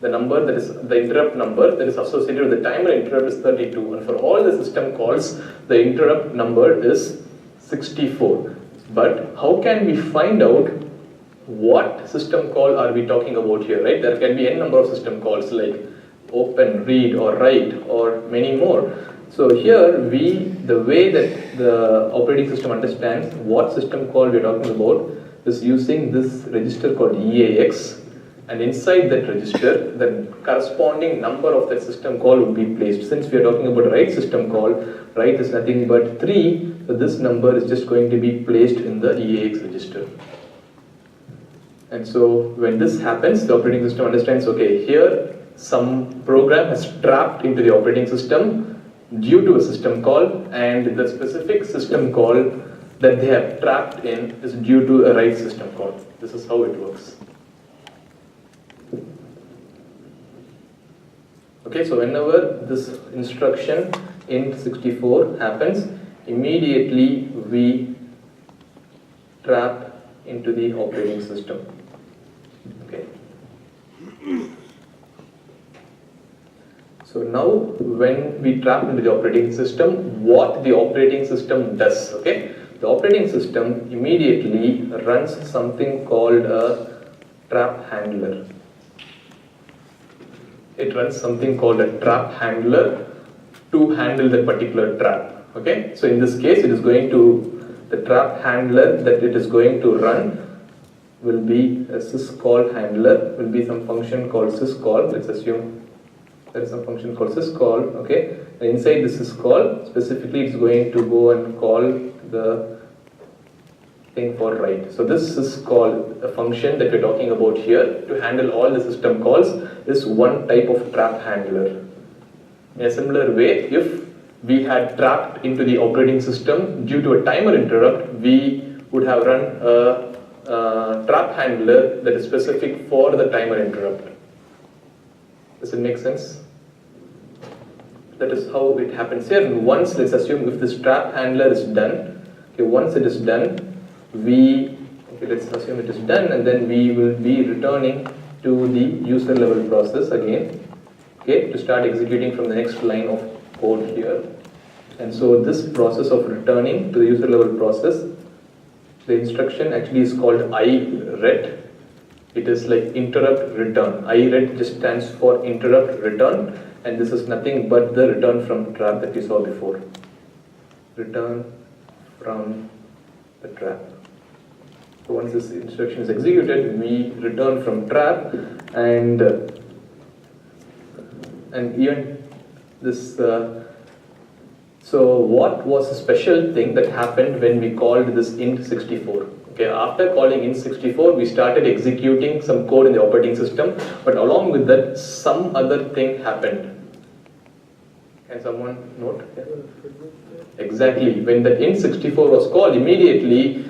S3: The number that is the interrupt number that is associated with the timer interrupt is 32, and for all the system calls the interrupt number is 64. But how can we find out what system call are we talking about here, right? There can be n number of system calls like open, read, or write, or many more. So here the way that the operating system understands what system call we are talking about is using this register called EAX, and inside that register the corresponding number of that system call would be placed. Since we are talking about write system call, write is nothing but 3, so this number is just going to be placed in the EAX register. And so when this happens, the operating system understands, okay, here some program has trapped into the operating system due to a system call, and the specific system call that they have trapped in is due to a write system call. This is how it works. Okay, so whenever this instruction int64 happens, immediately we trap into the operating system. Okay. So now when we trap into the operating system, what the operating system does, okay? The operating system immediately runs something called a trap handler. It runs something called a trap handler to handle that particular trap, okay? So in this case, the trap handler that it is going to run will be a syscall handler, will be some function called syscall. Let's assume there is some function called syscall, okay? And inside this syscall, specifically it's going to go and call the thing for write. So this syscall, a function that we're talking about here to handle all the system calls, is one type of trap handler. In a similar way, if we had trapped into the operating system due to a timer interrupt, we would have run a trap handler that is specific for the timer interrupt. Does it make sense? That is how it happens here. And once, let's assume if this trap handler is done, okay, once it is done, let's assume it is done, and then we will be returning to the user level process again, okay, to start executing from the next line of code here. And so this process of returning to the user level process, the instruction actually is called iret. It is like interrupt return. iret just stands for interrupt return, and this is nothing but the return from trap that we saw before. return from the trap. So once this instruction is executed, we return from trap, and even this. So what was a special thing that happened when we called this int64? Okay, after calling int64, we started executing some code in the operating system, but along with that, some other thing happened. Can someone note? Yeah. Exactly. When the int64 was called, immediately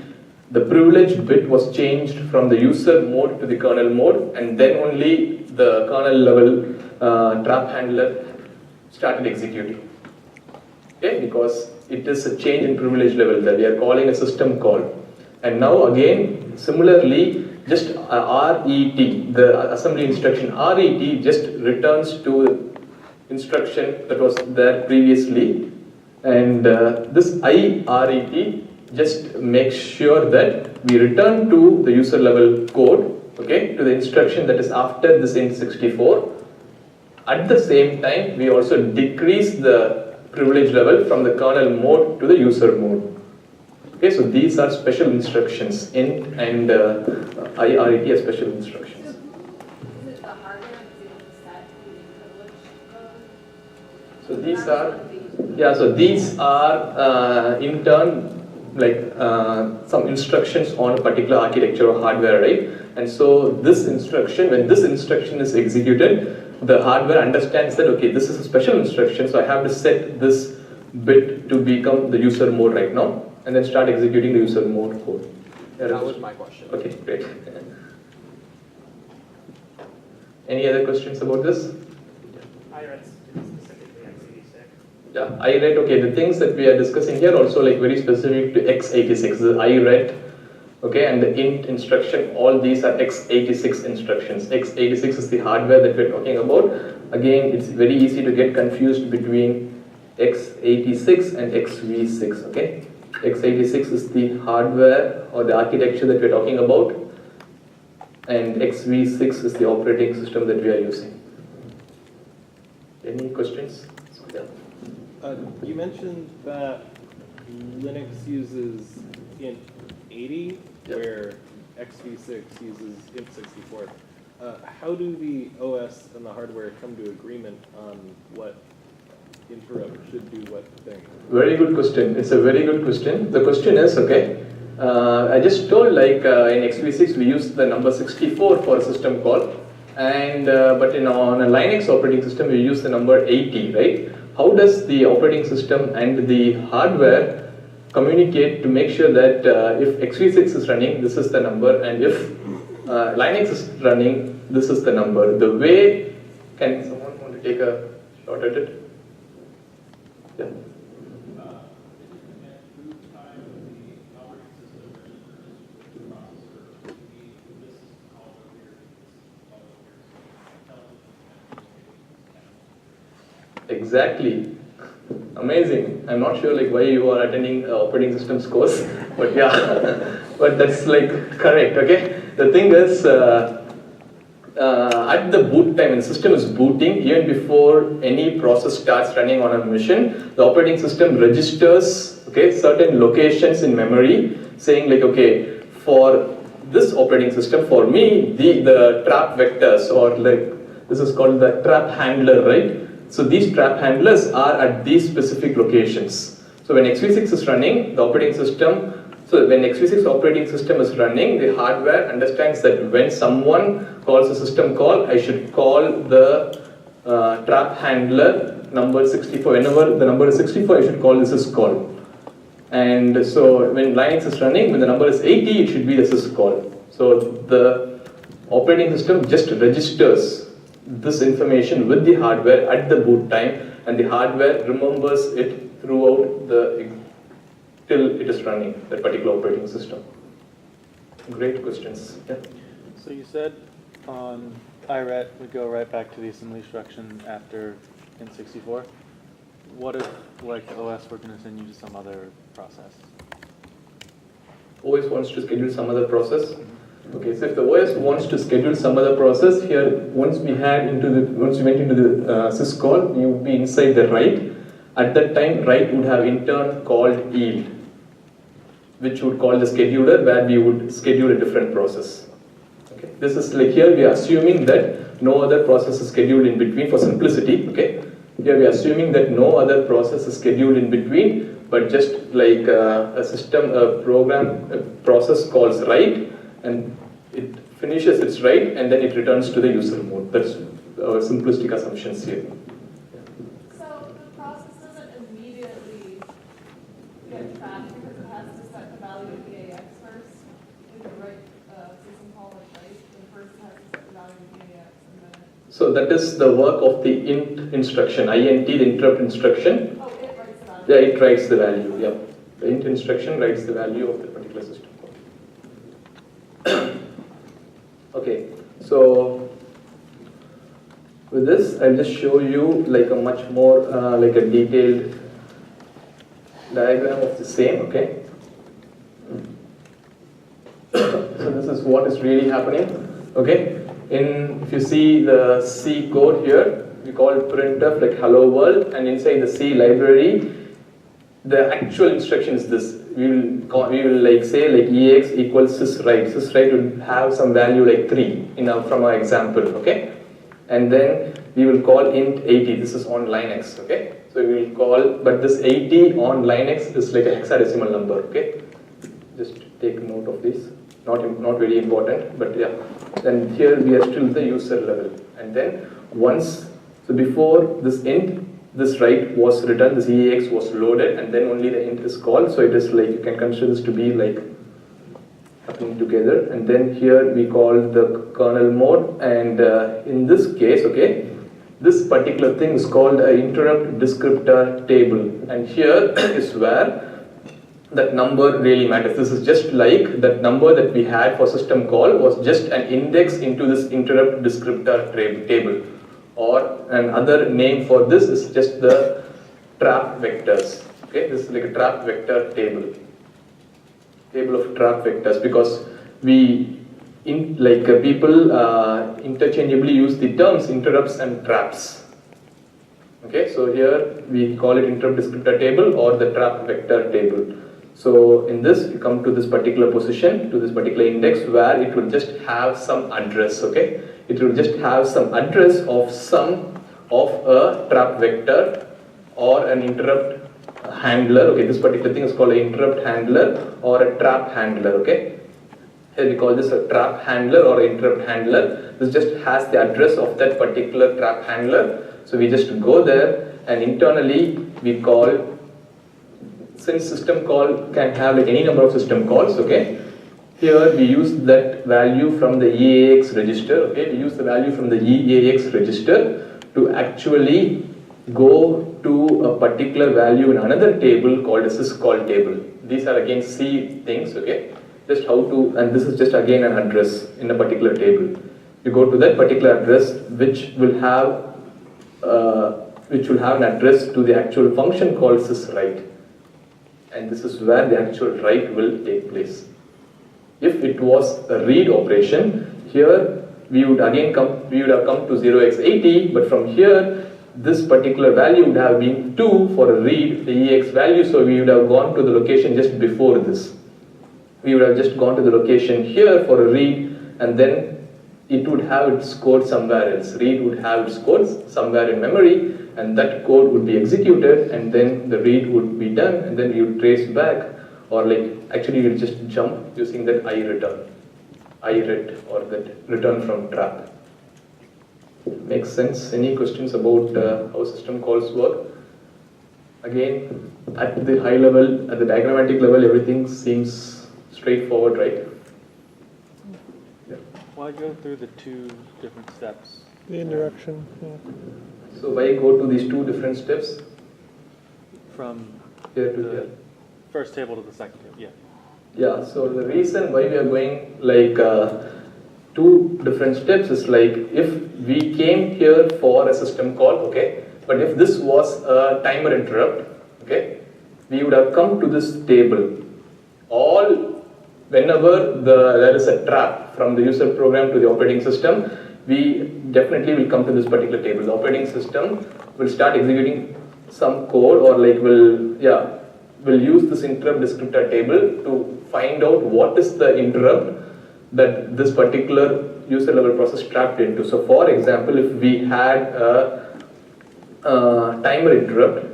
S3: the privilege bit was changed from the user mode to the kernel mode, and then only the kernel level trap handler started executing. Okay, because it is a change in privilege level that we are calling a system call. And now again, similarly, just RET, the assembly instruction RET just returns to instruction that was there previously, and this IRET just makes sure that we return to the user level code, okay, to the instruction that is after this int64. At the same time, we also decrease the privilege level from the kernel mode to the user mode. Okay, so these are special instructions. Int and IRET are special instructions.
S6: Is it the hardware that's able to set the privilege?
S3: So these are, yeah, so these are in turn like some instructions on a particular architecture or hardware, right? And so this instruction, when this instruction is executed, the hardware understands that, okay, this is a special instruction, so I have to set this bit to become the user mode right now, and then start executing the user mode code.
S12: That was my question.
S3: Okay, great. Any other questions about this?
S9: IRET's specifically x86.
S3: Yeah, IRET, okay, the things that we are discussing here also like very specific to x86, the IRET, okay, and the int instruction, all these are x86 instructions. x86 is the hardware that we're talking about. Again, it's very easy to get confused between x86 and xv6, okay. x86 is the hardware or the architecture that we're talking about, and xv6 is the operating system that we are using. Any questions? Yeah.
S11: You mentioned that Linux uses int80,
S3: Yep.
S11: where xv6 uses int64. How do the OS and the hardware come to agreement on what interrupt should do what thing?
S3: Very good question. It's a very good question. The question is, okay, I just told like in xv6 we use the number 64 for a system call, and but on a Linux operating system we use the number 80, right? How does the operating system and the hardware communicate to make sure that if xv6 is running, this is the number, and if Linux is running, this is the number? The way, can someone want to take a shot at it? Yeah. Exactly. Amazing. I'm not sure like why you are attending operating systems course, but yeah, but that's like correct. Okay. The thing is, at the boot time, when the system is booting, even before any process starts running on a machine, the operating system registers, okay, certain locations in memory, saying like, okay, for this operating system, for me, the trap vectors, or like this is called the trap handler, right? So these trap handlers are at these specific locations. So when xv6 is running, the operating system, so when x86 operating system is running, the hardware understands that when someone calls a system call, I should call the trap handler number 64. Whenever the number is 64, I should call this syscall. And so when Linux is running, when the number is 80, it should be the syscall. So the operating system just registers this information with the hardware at the boot time, and the hardware remembers it throughout till it is running, that particular operating system. Great questions. Yeah.
S5: So you said on IRET we go right back to the assembly instruction after int64. What if, like, the OS were going to send you to some other process?
S3: OS wants to schedule some other process. Okay, so if the OS wants to schedule some other process, here once we went into the syscall, you would be inside the write, At that time, write would have in turn called yield, which would call the scheduler, where we would schedule a different process. Okay. This is like here we are assuming that no other process is scheduled in between for simplicity. Okay. Here we are assuming that no other process is scheduled in between, but just like a system, a program, a process calls write, and it finishes its write, and then it returns to the user mode. That's our simplistic assumptions here.
S8: So the process doesn't immediately get trapped because it has to set the value of EAX first. If you write a system call like write, it first has to set the value of EAX and then
S3: So that is the work of the int instruction, int, the interrupt instruction.
S8: oh, it writes the value.
S3: Yeah, it writes the value. Yeah, the int instruction writes the value of the particular system call. Okay, so with this, I'll just show you like a much more like a detailed diagram of the same. Okay. So this is what is really happening. Okay. If you see the C code here, we call it printf like hello world, and inside the C library, the actual instruction is this. We will like say like EX equals syswrite. Syswrite will have some value like 3 from our example. Okay, and then we will call int 80. This is on Linux. Okay, so we will call, but this 80 on Linux is like a hexadecimal number. Okay, just take note of this. Not very important, but yeah. Then here we are still the user level, and then once, so before this int, this write was written, this EAX was loaded, and then only the int is called. So it is like, you can consider this to be like happening together. And then here we call the kernel mode, and in this case, okay, this particular thing is called an interrupt descriptor table, and here is where that number really matters. This is just like that number that we had for system call was just an index into this interrupt descriptor table, or another name for this is just the trap vectors. Okay, this is like a trap vector table of trap vectors, because we people interchangeably use the terms interrupts and traps. Okay, so here we call it interrupt descriptor table or the trap vector table. So in this, we come to this particular position, to this particular index, where it will just have some address. Okay, it will just have some address of a trap vector or an interrupt handler. Okay, this particular thing is called an interrupt handler or a trap handler. Okay, here we call this a trap handler or interrupt handler. This just has the address of that particular trap handler. So we just go there, and internally we call, since system call can have like any number of system calls, okay, here we use that value from the EAX register. Okay, we use the value from the EAX register to actually go to a particular value in another table called a syscall table. These are again C things. Okay, just how to, and this is just again an address in a particular table. You go to that particular address, which will have an address to the actual function called syswrite. And this is where the actual write will take place. If it was a read operation, here we would have come to 0x80, but from here this particular value would have been 2 for a read, the EX value, so we would have gone to the location just before this. We would have just gone to the location here for a read, and then it would have its code somewhere else. Read would have its code somewhere in memory, and that code would be executed, and then the read would be done, and then you would trace back, or like actually you will just jump using that iret or that return from trap. Makes sense? Any questions about how system calls work? Again, at the high level, at the diagrammatic level, everything seems straightforward, right? Yeah.
S5: Why go through the 2 different steps?
S2: The indirection. Yeah.
S3: So why go to these 2 different steps?
S5: From
S3: Here to
S5: the
S3: here.
S5: first table to the second table, yeah.
S3: Yeah, so the reason why we are going like 2 different steps is like, if we came here for a system call, okay, but if this was a timer interrupt, okay, we would have come to this table. Whenever there is a trap from the user program to the operating system, we definitely will come to this particular table. The operating system will start executing some code, or like will use this interrupt descriptor table to find out what is the interrupt that this particular user level process trapped into. So for example, if we had a timer interrupt,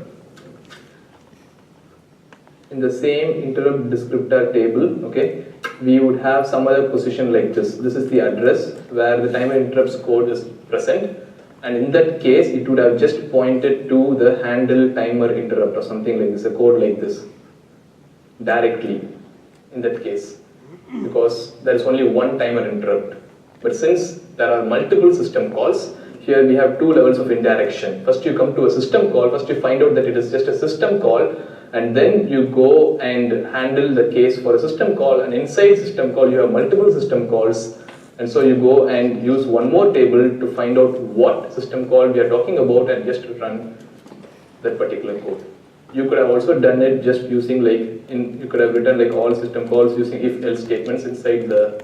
S3: in the same interrupt descriptor table, okay, we would have some other position like this. This is the address where the timer interrupts code is present, and in that case it would have just pointed to the handle timer interrupt or something like this, a code like this directly in that case, because there is only one timer interrupt. But since there are multiple system calls, here we have two levels of indirection. First you come to a system call, first you find out that it is just a system call, and then you go and handle the case for a system call, and inside system call you have multiple system calls, and so you go and use one more table to find out what system call we are talking about and just run that particular code. You could have also done it just using you could have written like all system calls using if-else statements inside the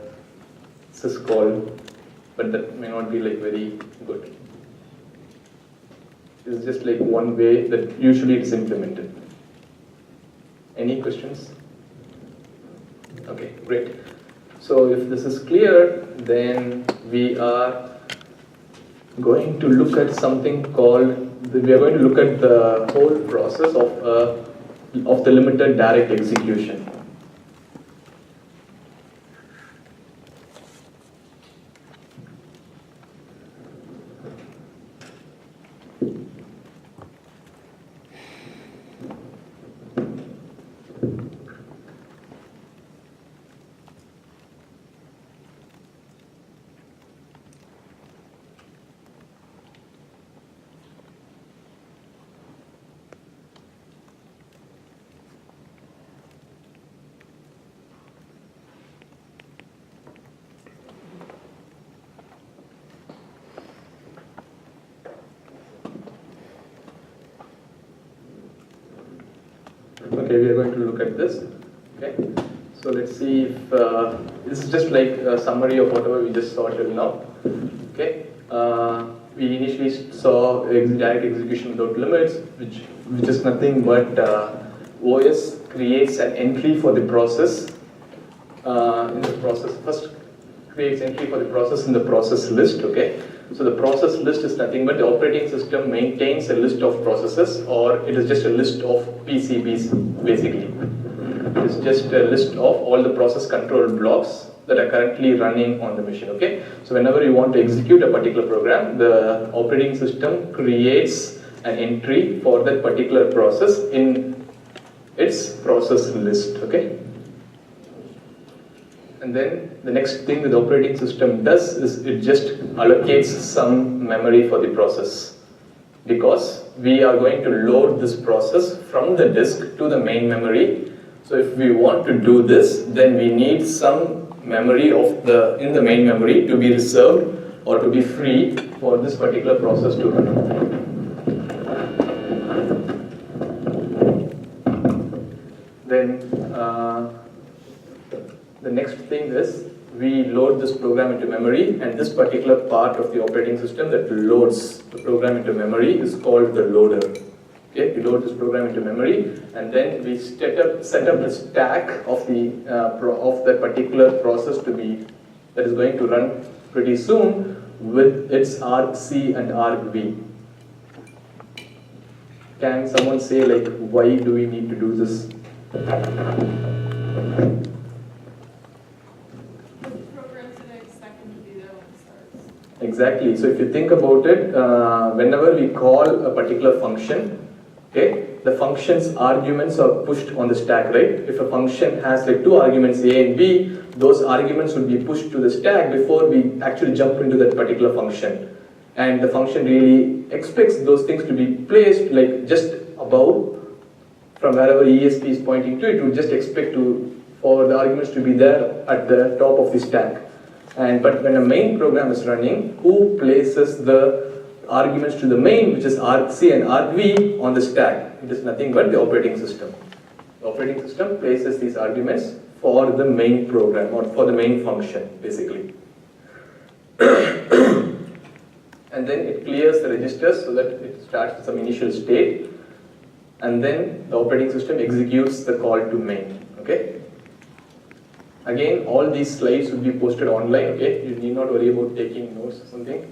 S3: syscall, but that may not be like very good. It's just like one way that usually it is implemented. Any questions? Okay, great. So if this is clear, then we are going to look at something called, we are going to look at the whole process of the limited direct execution. Okay, we are going to look at this. Okay, so let's see if this is just like a summary of whatever we just saw till now. Okay, we initially saw direct execution without limits, which is nothing but OS creates an entry for the process in the process. First creates entry for the process in the process list. Okay, so the process list is nothing but the operating system maintains a list of processes, or it is just a list of PCBs basically. It is just a list of all the process control blocks that are currently running on the machine. Okay, so whenever you want to execute a particular program, the operating system creates an entry for that particular process in its process list. Okay. And then the next thing that the operating system does is it just allocates some memory for the process, because we are going to load this process from the disk to the main memory. So if we want to do this, then we need some memory in the main memory to be reserved or to be free for this particular process to run. Then the next thing is we load this program into memory, and this particular part of the operating system that loads the program into memory is called the loader. Okay, we load this program into memory, and then we set up the stack of that particular process that is going to run pretty soon with its argc and argv. Can someone say like why do we need to do this? Exactly. So if you think about it, whenever we call a particular function, okay, the function's arguments are pushed on the stack, right? If a function has like two arguments, A and B, those arguments will be pushed to the stack before we actually jump into that particular function. And the function really expects those things to be placed like just above, from wherever ESP is pointing to, it will just expect for the arguments to be there at the top of the stack. But when a main program is running, who places the arguments to the main, which is argc and argv, on the stack? It is nothing but the operating system. The operating system places these arguments for the main program or for the main function, basically. And then it clears the registers so that it starts with some initial state. and then the operating system executes the call to main. Okay. Again, all these slides will be posted online. Okay, you need not worry about taking notes or something.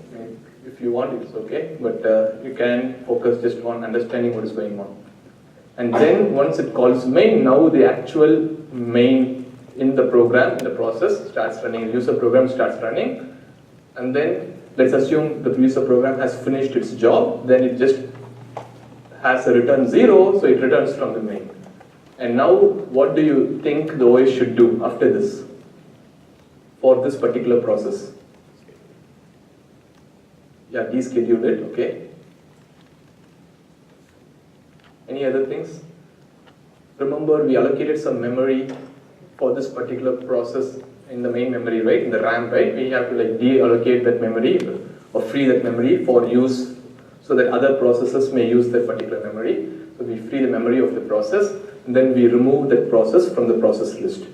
S3: If you want, it's okay, but you can focus just on understanding what is going on. And then once it calls main, now the actual main in the program, in the process starts running, the user program starts running, and then let's assume the user program has finished its job, then it just has a return 0, so it returns from the main. And now what do you think the OS should do after this for this particular process? Yeah, deschedule it, okay. Any other things? Remember, we allocated some memory for this particular process in the main memory, right? In the RAM, right? We have to like deallocate that memory or free that memory for use so that other processes may use that particular memory. So we free the memory of the process and then we remove that process from the process list.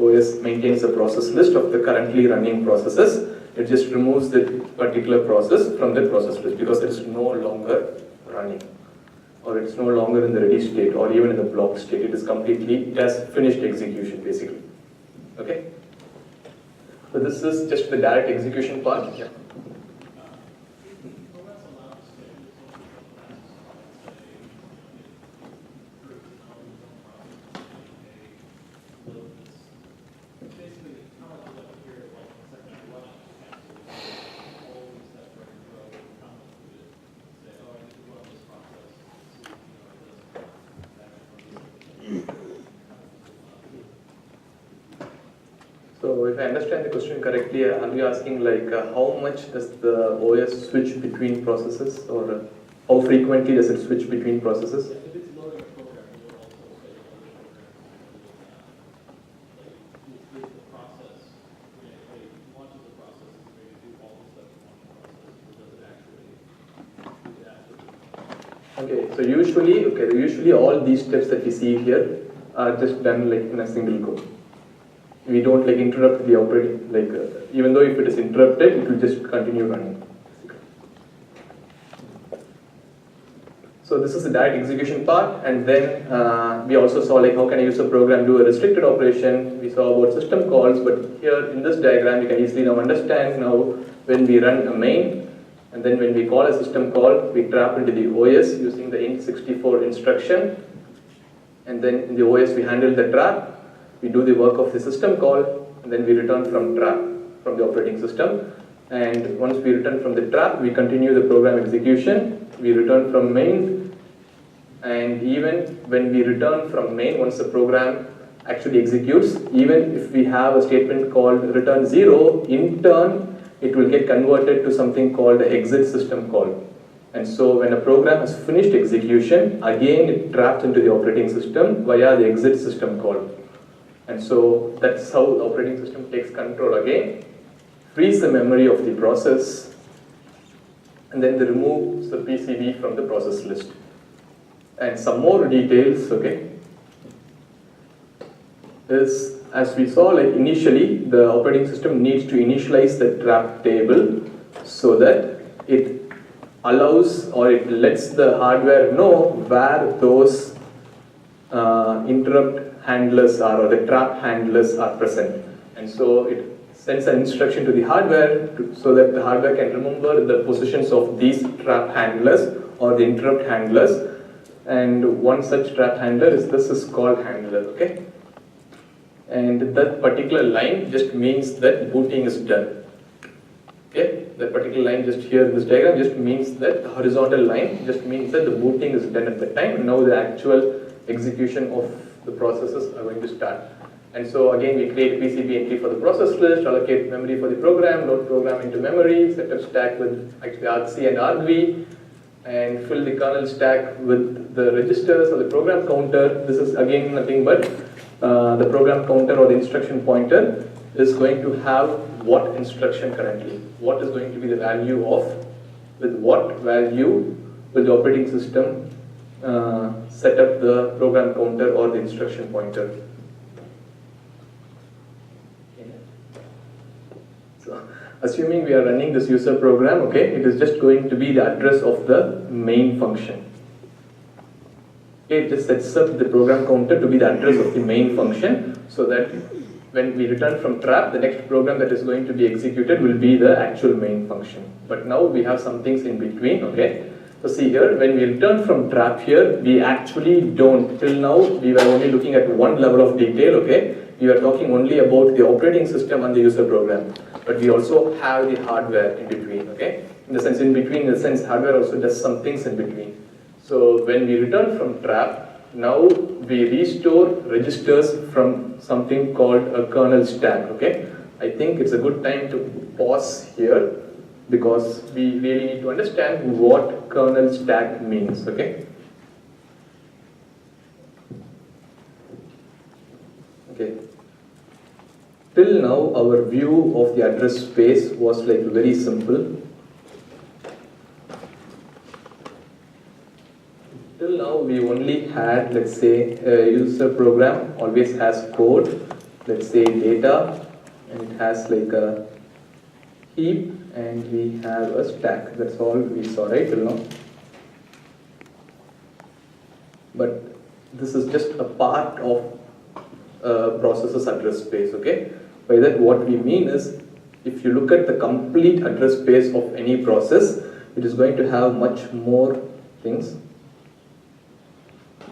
S3: OS maintains a process list of the currently running processes. It just removes the particular process from the process list because it is no longer running, or it's no longer in the ready state or even in the block state. It is completely, it has finished execution basically. Okay? So this is just the direct execution part. Yeah. So if I understand the question correctly, are you asking like how much does the OS switch between processes, or how frequently does it switch between processes?
S10: If it's loading a program, you will also say other the process, when it launches the process, it's going to do all the stuff in one process, or does it actually do that?
S3: Okay, so usually all these steps that we see here are just done like in a single go. We don't like interrupt the operating, like even though if it is interrupted, it will just continue running. So this is the direct execution part, and then we also saw like how can a user program do a restricted operation. We saw about system calls, but here in this diagram you can easily now understand now when we run a main, and then when we call a system call, we trap into the OS using the int64 instruction, and then in the OS we handle the trap. We do the work of the system call, and then we return from trap, from the operating system. And once we return from the trap, we continue the program execution. We return from main, and even when we return from main, once the program actually executes, even if we have a statement called return 0, in turn, it will get converted to something called the exit system call. And so when a program has finished execution, again it traps into the operating system via the exit system call. And so that's how the operating system takes control again, frees the memory of the process, and then they removes the PCB from the process list. And some more details, okay, is as we saw, like initially the operating system needs to initialize the trap table so that it allows or it lets the hardware know where those interrupt handlers are, or the trap handlers are present. And so it sends an instruction to the hardware so that the hardware can remember the positions of these trap handlers or the interrupt handlers. And one such trap handler is this is called handler, okay? And that particular line just means that booting is done. Okay, that particular line just here in this diagram just means that the horizontal line just means that the booting is done at that time, and now the actual execution of the processes are going to start. And so again we create a PCB entry for the process list, allocate memory for the program, load program into memory, set up stack with actually argc and argv, and fill the kernel stack with the registers or the program counter. This is again nothing but the program counter or the instruction pointer is going to have what instruction currently, what is going to be the value of, with what value will the operating system set up the program counter or the instruction pointer. So, assuming we are running this user program, okay, it is just going to be the address of the main function. it just sets up the program counter to be the address of the main function, so that when we return from trap, the next program that is going to be executed will be the actual main function. But now we have some things in between, okay? So see here, when we return from trap here, we actually don't, till now we were only looking at one level of detail, okay? We were talking only about the operating system and the user program. But we also have the hardware in between, okay? In the sense, hardware also does some things in between. So when we return from trap, now we restore registers from something called a kernel stack, okay? I think it's a good time to pause here because we really need to understand what kernel stack means, okay? Okay. Till now, our view of the address space was like very simple. Till now, we only had, let's say, a user program always has code, let's say data, and it has like a heap, and we have a stack. That's all we saw, right, till now. But this is just a part of processor's address space, okay? By that, what we mean is, if you look at the complete address space of any process, it is going to have much more things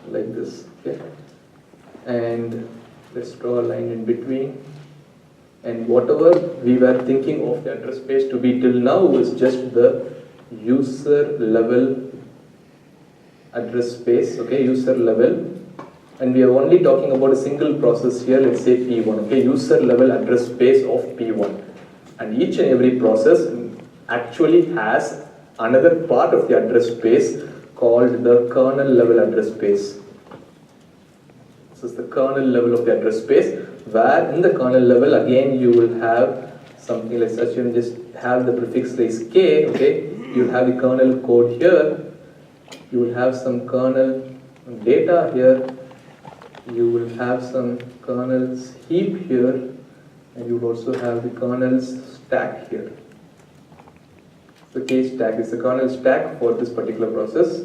S3: like this, okay? And let's draw a line in between. And whatever we were thinking of the address space to be till now is just the user level address space, okay, user level. And we are only talking about a single process here, let's say P1, okay, user level address space of P1. And each and every process actually has another part of the address space called the kernel level address space. This is the kernel level of the address space, where in the kernel level again you will have something, let's assume just have the prefix like k, okay, you will have the kernel code here, you will have some kernel data here, you will have some kernel's heap here, and you will also have the kernel's stack here. The K stack is the kernel stack for this particular process.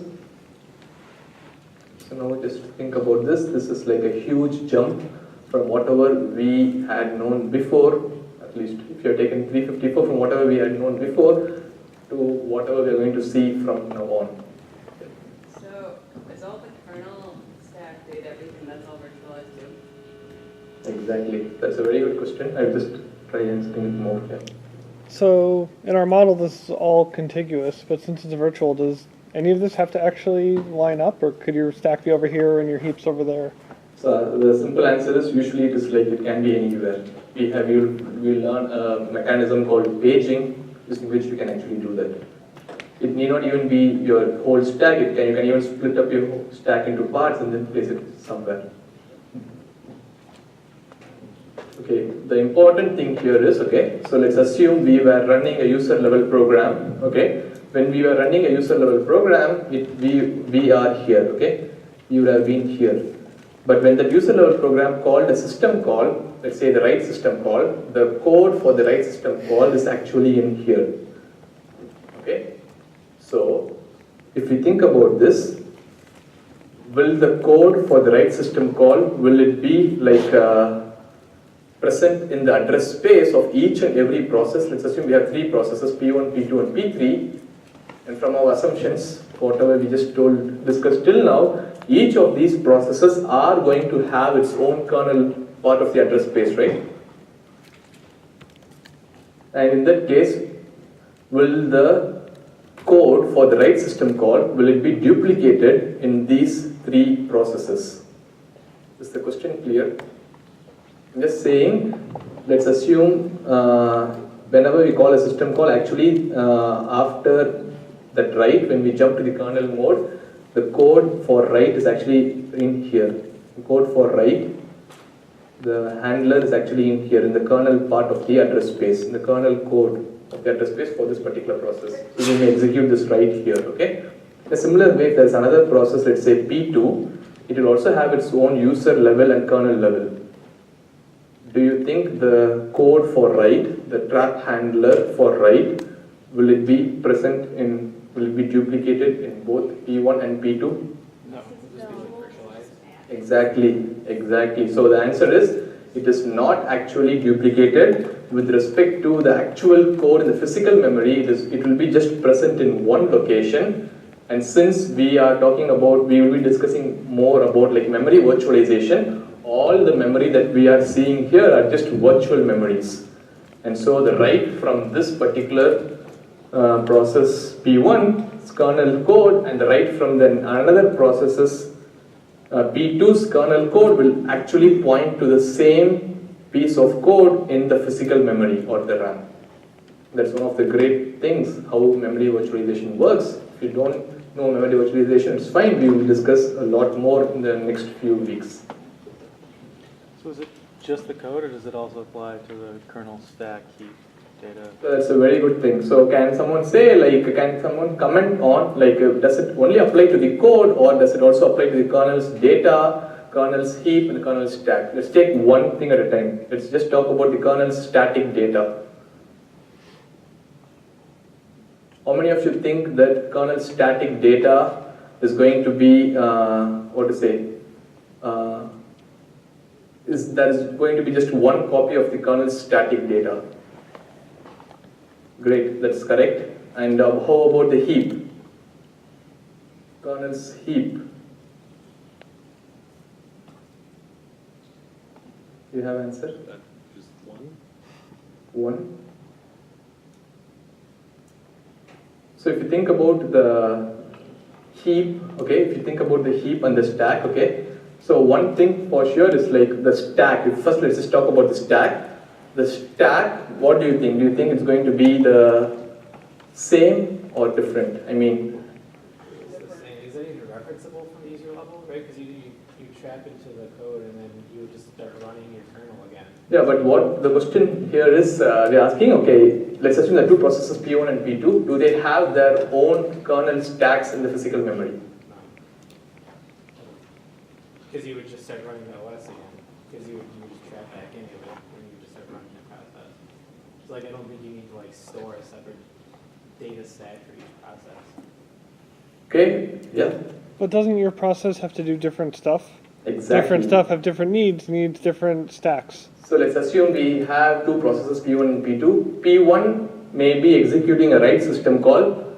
S3: So now just think about this. This is like a huge jump from whatever we had known before, at least if you have taken 354 from whatever we had known before to whatever we are going to see from now on.
S4: So is all the kernel stack data everything that's all virtualized too?
S3: Exactly. That's a very good question. I'll just try answering it more here.
S2: So in our model, this is all contiguous, but since it's virtual, does any of this have to actually line up, or could your stack be over here and your heaps over there?
S3: So the simple answer is usually it is like it can be anywhere. We learn a mechanism called paging, using which we can actually do that. It need not even be your whole stack. You can even split up your stack into parts and then place it somewhere. Okay, the important thing here is, okay, so let's assume we were running a user level program, okay. When we were running a user level program, we are here, okay. You would have been here. But when the user level program called a system call, let's say the write system call, the code for the write system call is actually in here, okay. So, if we think about this, will the code for the write system call, will it be like present in the address space of each and every process? Let's assume we have three processes, P1, P2 and P3, and from our assumptions, whatever we just discussed till now, each of these processes are going to have its own kernel part of the address space, right? And in that case, will the code for the write system call, will it be duplicated in these three processes? Is the question clear? I'm just saying, let's assume whenever we call a system call, actually after that write, when we jump to the kernel mode, the code for write is actually in here. The code for write, the handler is actually in here, in the kernel part of the address space, in the kernel code of the address space for this particular process. So we may execute this right here, okay? In a similar way, if there's another process, let's say P2, it will also have its own user level and kernel level. Do you think the code for write, the trap handler for write, will it be present in, will it be duplicated in both P1 and P2?
S7: No.
S3: Exactly. So the answer is, it is not actually duplicated. With respect to the actual code in the physical memory, it will be just present in one location. And since we are talking about, we will be discussing more about like memory virtualization, all the memory that we are seeing here are just virtual memories. And so the write from this particular process P1 is kernel code, and the write from then another processes P2's kernel code will actually point to the same piece of code in the physical memory or the RAM. That's one of the great things how memory virtualization works. If you don't know memory virtualization, it's fine. We will discuss a lot more in the next few weeks.
S5: So is it just the code, or does it also apply to the kernel stack heap data?
S3: That's a very good thing. So can someone say, like, can someone comment on, like, does it only apply to the code, or does it also apply to the kernel's data, kernel's heap, and the kernel's stack? Let's take one thing at a time. Let's just talk about the kernel's static data. How many of you think that kernel static data is going to be, is going to be just one copy of the kernel's static data? Great, that's correct. And how about the heap? Kernel's heap. Do you have an answer?
S11: Just one?
S3: One. So if you think about the heap, okay, if you think about the heap and the stack, okay, so one thing for sure is like the stack. First, let's just talk about the stack. The stack, what do you think? Do you think it's going to be the same or different? I mean,
S12: it's the same. Is it even referenceable from the user level, right? Because you trap into the code and then you would just start running your kernel again.
S3: yeah, but what the question here is, they're asking, okay, let's assume the two processes P1 and P2, do they have their own kernel stacks in the physical memory?
S12: Because you would just start running the OS again. Because you would just trap back into it and you would just start running the process. So like I don't think you need to like store a separate data set for each process.
S3: Okay, yeah.
S2: But doesn't your process have to do different stuff?
S3: Exactly.
S2: Different stuff have different needs different stacks.
S3: So let's assume we have two processes P1 and P2. P1 may be executing a write system call.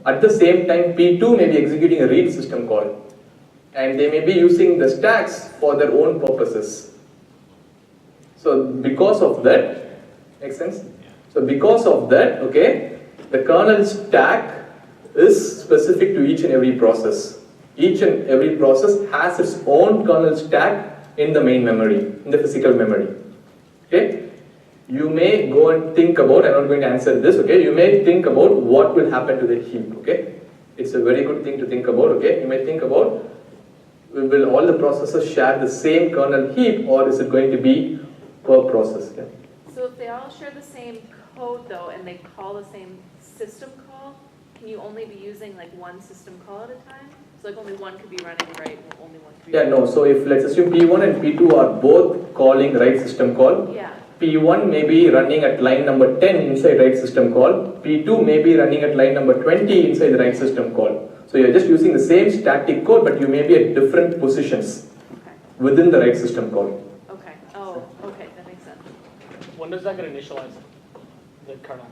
S3: At the same time, P2 may be executing a read system call. And they may be using the stacks for their own purposes. So because of that, makes sense? So because of that, okay, the kernel stack is specific to each and every process. Each and every process has its own kernel stack in the main memory, in the physical memory. Okay? You may go and think about, I'm not going to answer this, okay? You may think about what will happen to the heap, okay? It's a very good thing to think about, okay? You may think about, will all the processes share the same kernel heap, or is it going to be per process? Yeah?
S6: So if they all share the same code though, and they call the same system call, can you only be using like one system call at a time? So like only one could be running right, and only one could be
S3: Yeah, no, so if let's assume P1 and P2 are both calling write system call,
S6: yeah.
S3: P1 may be running at line number 10 inside write system call, P2 may be running at line number 20 inside the write system call. So you're just using the same static code, but you may be at different positions within the write system call.
S6: Okay. Oh, okay, that makes sense.
S7: When does that get initialized, the kernel?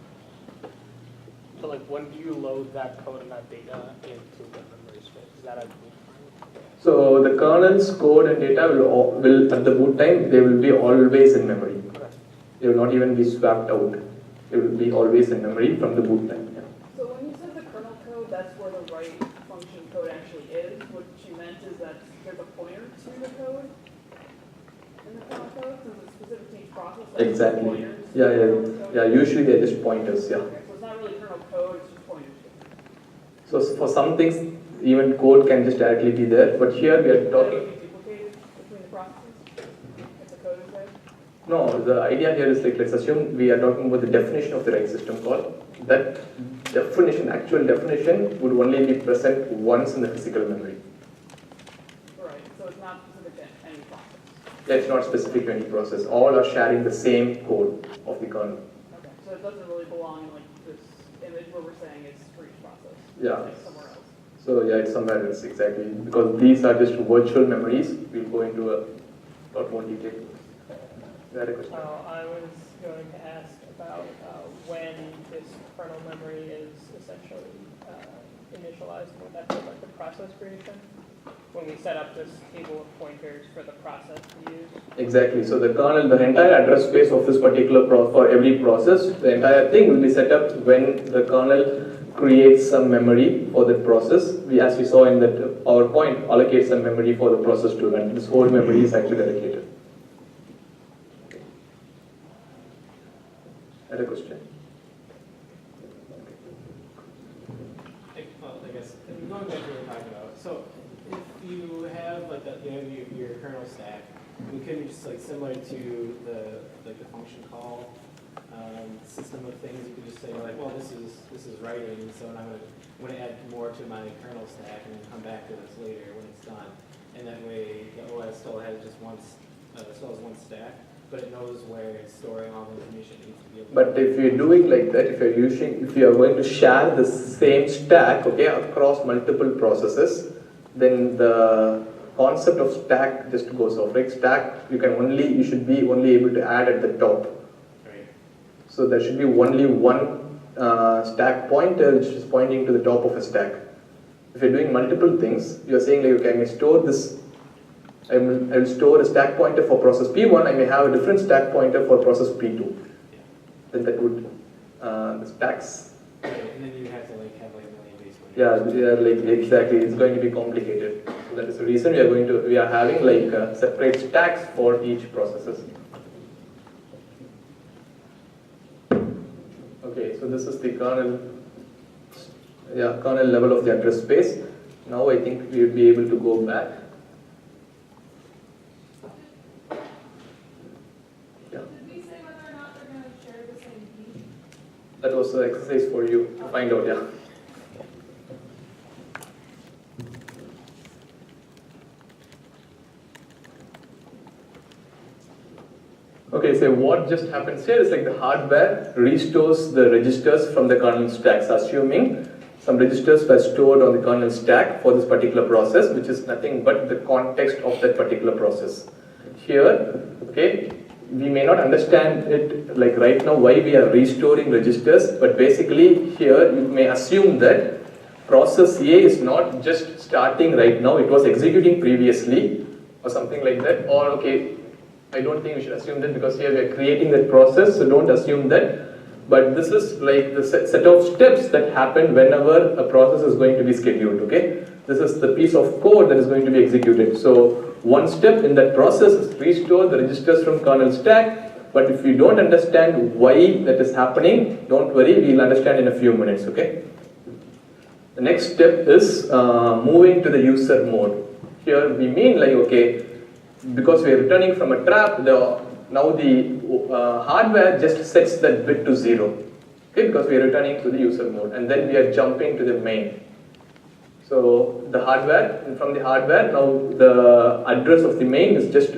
S7: So like when do you load that code and that data into the memory space? Is that a boot time?
S3: So the kernel's code and data will at the boot time, they will be always in memory. They will not even be swapped out. They will be always in memory from the boot time. Yeah.
S13: So when you said the kernel code, that's where the write function code actually is. What you meant is that there's a pointer to the code in the kernel code, since it's specific to each process.
S3: Exactly.
S13: Pointers
S3: Yeah.
S13: to the kernel code?
S3: Yeah, usually they're just pointers, yeah.
S13: Okay, so it's not really kernel code, it's just pointers.
S3: So for some things, even code can just directly be there, but here we are
S13: Can
S3: talking.
S13: that be duplicated between the processes if the code is there?
S3: No, the idea here is like, let's assume we are talking about the definition of the write system call. That definition, actual definition, would only be present once in the physical memory.
S13: Right, so it's not specific to any process.
S3: Yeah, it's not specific to any process. All are sharing the same code of the kernel.
S13: Okay, so it doesn't really belong in like this image where we're saying it's for each process.
S3: Yeah.
S13: It's somewhere else.
S3: So yeah, it's somewhere else exactly, because these are just virtual memories. We'll go into a lot more detail. Is that a question?
S14: I was going to ask about when this kernel memory is essentially initialized, what that's like the process creation, when we set up this table of pointers for the process to use.
S3: Exactly. So the kernel, the entire address space of this particular for every process, the entire thing will be set up when the kernel creates some memory for the process. We, as we saw in that PowerPoint, allocate some memory for the process to run. This whole memory is actually allocated. Had a question?
S12: I guess going back to what we were talking about. So if you have like your kernel stack, we could just like similar to the function call system of things. You could just say like, well, this is writing, so I'm going to add more to my kernel stack and then come back to this later when it's done. And that way the OS still has just one stack, but it knows where it's storing all the information it needs to be able to.
S3: But if you're doing like that, if you are going to share the same stack, okay, across multiple processes, then the concept of stack just goes off. Right? Stack, you should be only able to add at the top.
S12: Right.
S3: So there should be only one stack pointer which is pointing to the top of a stack. If you're doing multiple things, you're saying like, okay, I may store this. I will store a stack pointer for process P1, I may have a different stack pointer for process P2. Then that would, the stacks.
S12: Right, and then you have to like have like a million base pointers.
S3: Yeah, like exactly, it's going to be complicated. So that is the reason we are having like separate stacks for each processes. Okay, so this is the kernel level of the address space. Now I think we would be able to go back. That was the exercise for you to find out, yeah. Okay, so what just happens here is like the hardware restores the registers from the kernel stacks, assuming some registers were stored on the kernel stack for this particular process, which is nothing but the context of that particular process. Here, okay, we may not understand it like right now why we are restoring registers, but basically here you may assume that process A is not just starting right now, it was executing previously or something like that. Or okay, I don't think we should assume that because here we are creating that process, so don't assume that. But this is like the set of steps that happen whenever a process is going to be scheduled, okay? This is the piece of code that is going to be executed. So one step in that process is restore the registers from kernel stack, but if you don't understand why that is happening, don't worry, we'll understand in a few minutes, okay? The next step is moving to the user mode. Here we mean like, okay, because we are returning from a trap, now the hardware just sets that bit to 0, okay, because we are returning to the user mode, and then we are jumping to the main. So the hardware, and from the hardware, now the address of the main is just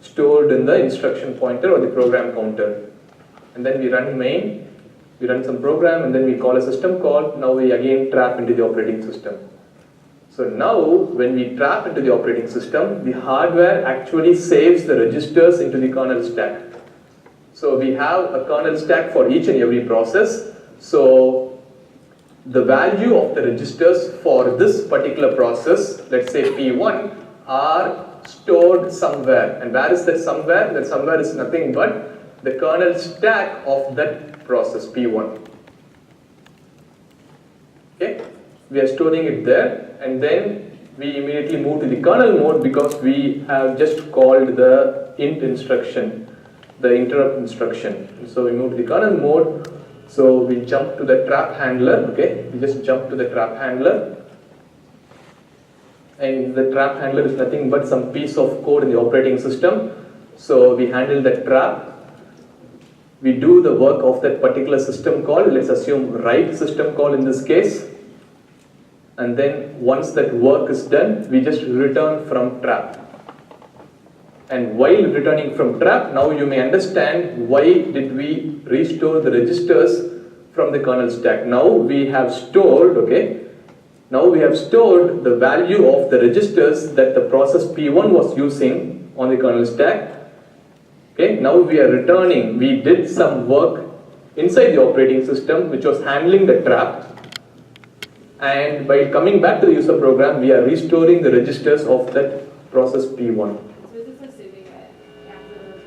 S3: stored in the instruction pointer or the program counter. And then we run main, we run some program, and then we call a system call. Now we again trap into the operating system. So now when we trap into the operating system, the hardware actually saves the registers into the kernel stack. So we have a kernel stack for each and every process. So the value of the registers for this particular process, let's say P1, are stored somewhere. And where is that somewhere? That somewhere is nothing but the kernel stack of that process P1. Okay? We are storing it there, and then we immediately move to the kernel mode because we have just called the int instruction, the interrupt instruction. So we move to the kernel mode. So we jump to the trap handler, okay? We just jump to the trap handler. And the trap handler is nothing but some piece of code in the operating system. So we handle the trap. We do the work of that particular system call. Let's assume write system call in this case. And then once that work is done, we just return from trap. And while returning from trap, now you may understand why did we restore the registers from the kernel stack. Now we have stored, okay, Now we have stored the value of the registers that the process P1 was using on the kernel stack. Okay, now we are returning, we did some work inside the operating system which was handling the trap, and by coming back to the user program, we are restoring the registers of that process P1.
S8: So is this assuming that after the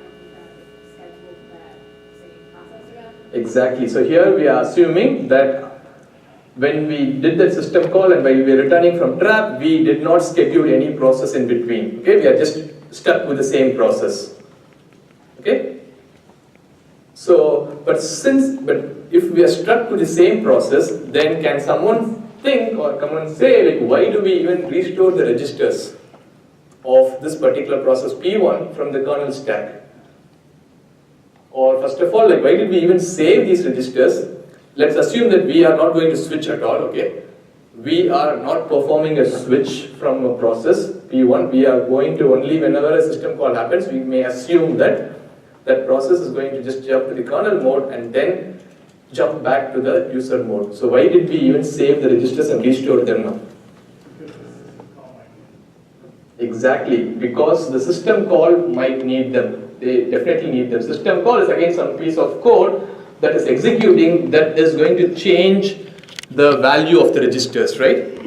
S8: schedule that same process again?
S3: Exactly. So here we are assuming that when we did that system call and while we were returning from trap, we did not schedule any process in between. Okay, we are just stuck with the same process. Okay. So, but if we are stuck with the same process, then can someone think or come and say, like, why do we even restore the registers of this particular process P1 from the kernel stack? Or first of all, like, why did we even save these registers? Let's assume that we are not going to switch at all, okay? We are not performing a switch from a process P1. We are going to only, whenever a system call happens, we may assume that that process is going to just jump to the kernel mode and then jump back to the user mode. So why did we even save the registers and restore them now? Exactly, because the system call might need them. They definitely need them. System call is again some piece of code that is executing that is going to change the value of the registers, right?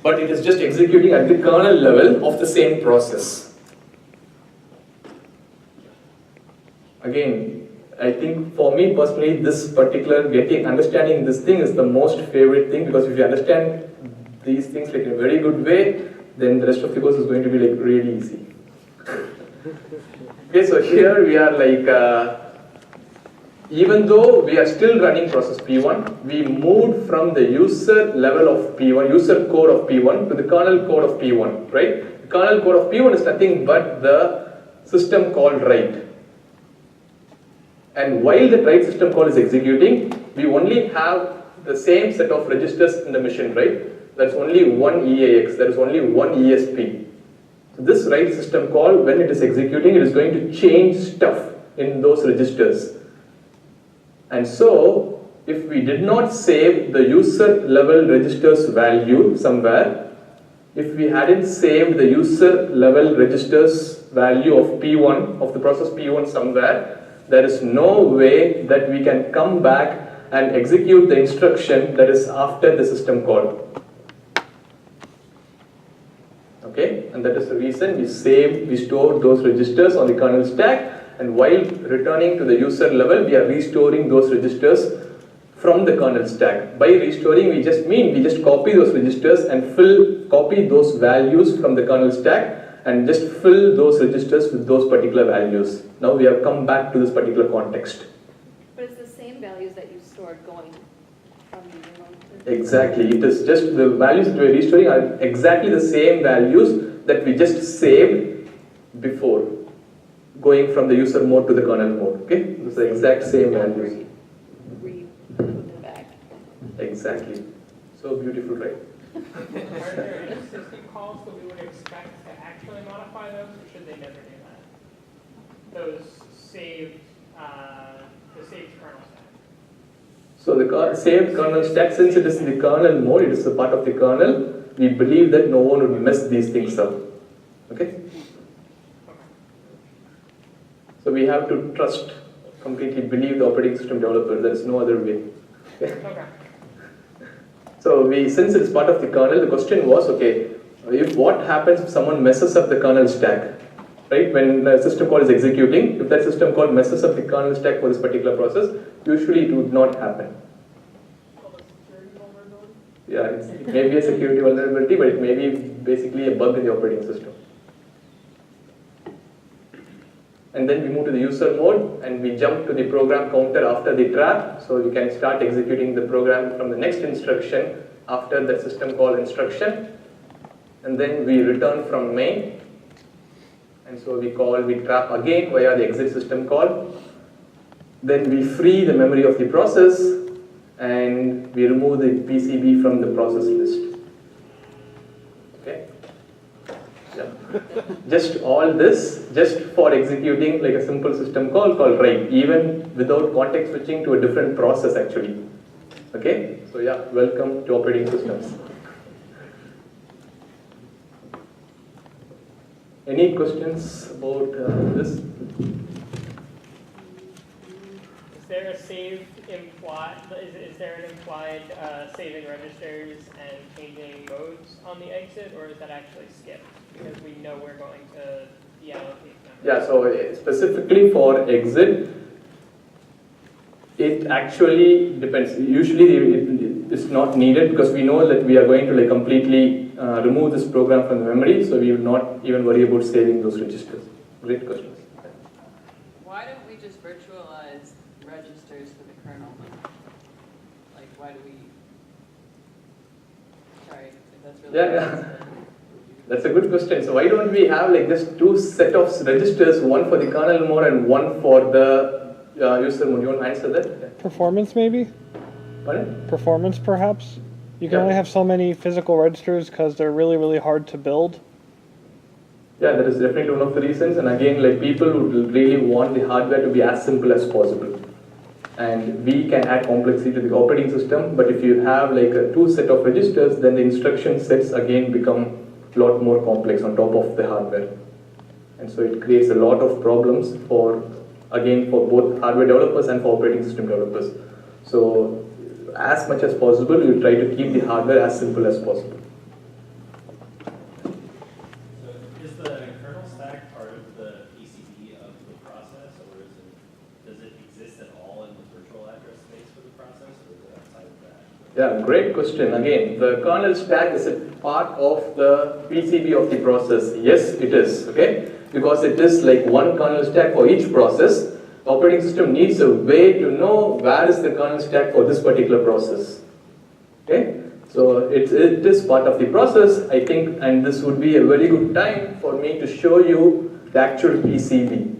S3: But it is just executing at the kernel level of the same process. Again, I think for me personally, this particular understanding this thing is the most favorite thing, because if you understand these things like in a very good way, then the rest of the course is going to be like really easy. Okay, so here we are like, even though we are still running process P1, we moved from the user level of P1, user code of P1 to the kernel code of P1, right? The kernel code of P1 is nothing but the system called write. And while the write system call is executing, we only have the same set of registers in the machine, right? That's only one EAX, there is only one ESP. So this write system call, when it is executing, it is going to change stuff in those registers. And so, if we did not save the user level registers value somewhere, if we hadn't saved the user level registers value of P1, of the process P1 somewhere, there is no way that we can come back and execute the instruction that is after the system call. Okay, and that is the reason we stored those registers on the kernel stack, and while returning to the user level, we are restoring those registers from the kernel stack. By restoring, we just copy those registers and copy those values from the kernel stack and just fill those registers with those particular values. Now we have come back to this particular context.
S6: But it's the same values that you stored going from the remote to...
S3: Exactly. It is just the values that we are restoring are exactly the same values that we just saved before, going from the user mode to the kernel mode. Okay? It's the exact same values.
S6: Put them back.
S3: Exactly. So beautiful, right?
S14: Are there system calls that we would expect to actually modify those, or should they never do that? Those saved, the saved kernel stack.
S3: So the saved kernel stack, since it is in the kernel mode, it is a part of the kernel, we believe that no one would mess these things up. Okay? So we have to trust, completely believe the operating system developer. There is no other way. Okay? So since it is part of the kernel, the question was, okay, what happens if someone messes up the kernel stack? Right? When the system call is executing, if that system call messes up the kernel stack for this particular process, usually it would not happen. Yeah, it may be a security vulnerability, but it may be basically a bug in the operating system. And then we move to the user mode and we jump to the program counter after the trap, so we can start executing the program from the next instruction after the system call instruction. And then we return from main, and so we trap again via the exit system call. Then we free the memory of the process and we remove the PCB from the process list. Okay? Yeah. Just all this, just for executing like a simple system call called write, even without context switching to a different process actually. Okay? So yeah, welcome to operating systems. Any questions about this?
S14: Is there a save implied, is there an implied saving registers and changing modes on the exit, or is that actually skipped? Because we know we're going to deallocate memory.
S3: Yeah, so specifically for exit, it actually depends. Usually it's not needed because we know that we are going to like completely remove this program from the memory, so we will not even worry about saving those registers. Great questions.
S4: Why don't we just virtualize registers for the kernel? Like, why do we? Sorry, if that's really.
S3: Yeah. That's a good question. So why don't we have like just two set of registers, one for the kernel mode and one for the user mode? You want to answer that? Yeah.
S2: Performance, maybe?
S3: Pardon?
S2: Performance, perhaps? You can
S3: Yeah.
S2: only have so many physical registers because they're really, really hard to build.
S3: Yeah, that is definitely one of the reasons. And again, like people would really want the hardware to be as simple as possible. And we can add complexity to the operating system. But if you have like a two set of registers, then the instruction sets again become a lot more complex on top of the hardware. And so it creates a lot of problems for both hardware developers and for operating system developers. So as much as possible, you try to keep the hardware as simple as possible.
S10: So is the kernel stack part of the PCB of the process, or does it exist at all in the virtual address space for the process, or is it outside of that?
S3: Yeah, great question. Again, the kernel stack is a part of the PCB of the process. Yes, it is, okay? Because it is like one kernel stack for each process. The operating system needs a way to know where is the kernel stack for this particular process. Okay? So it is part of the process, I think, and this would be a very good time for me to show you the actual PCB.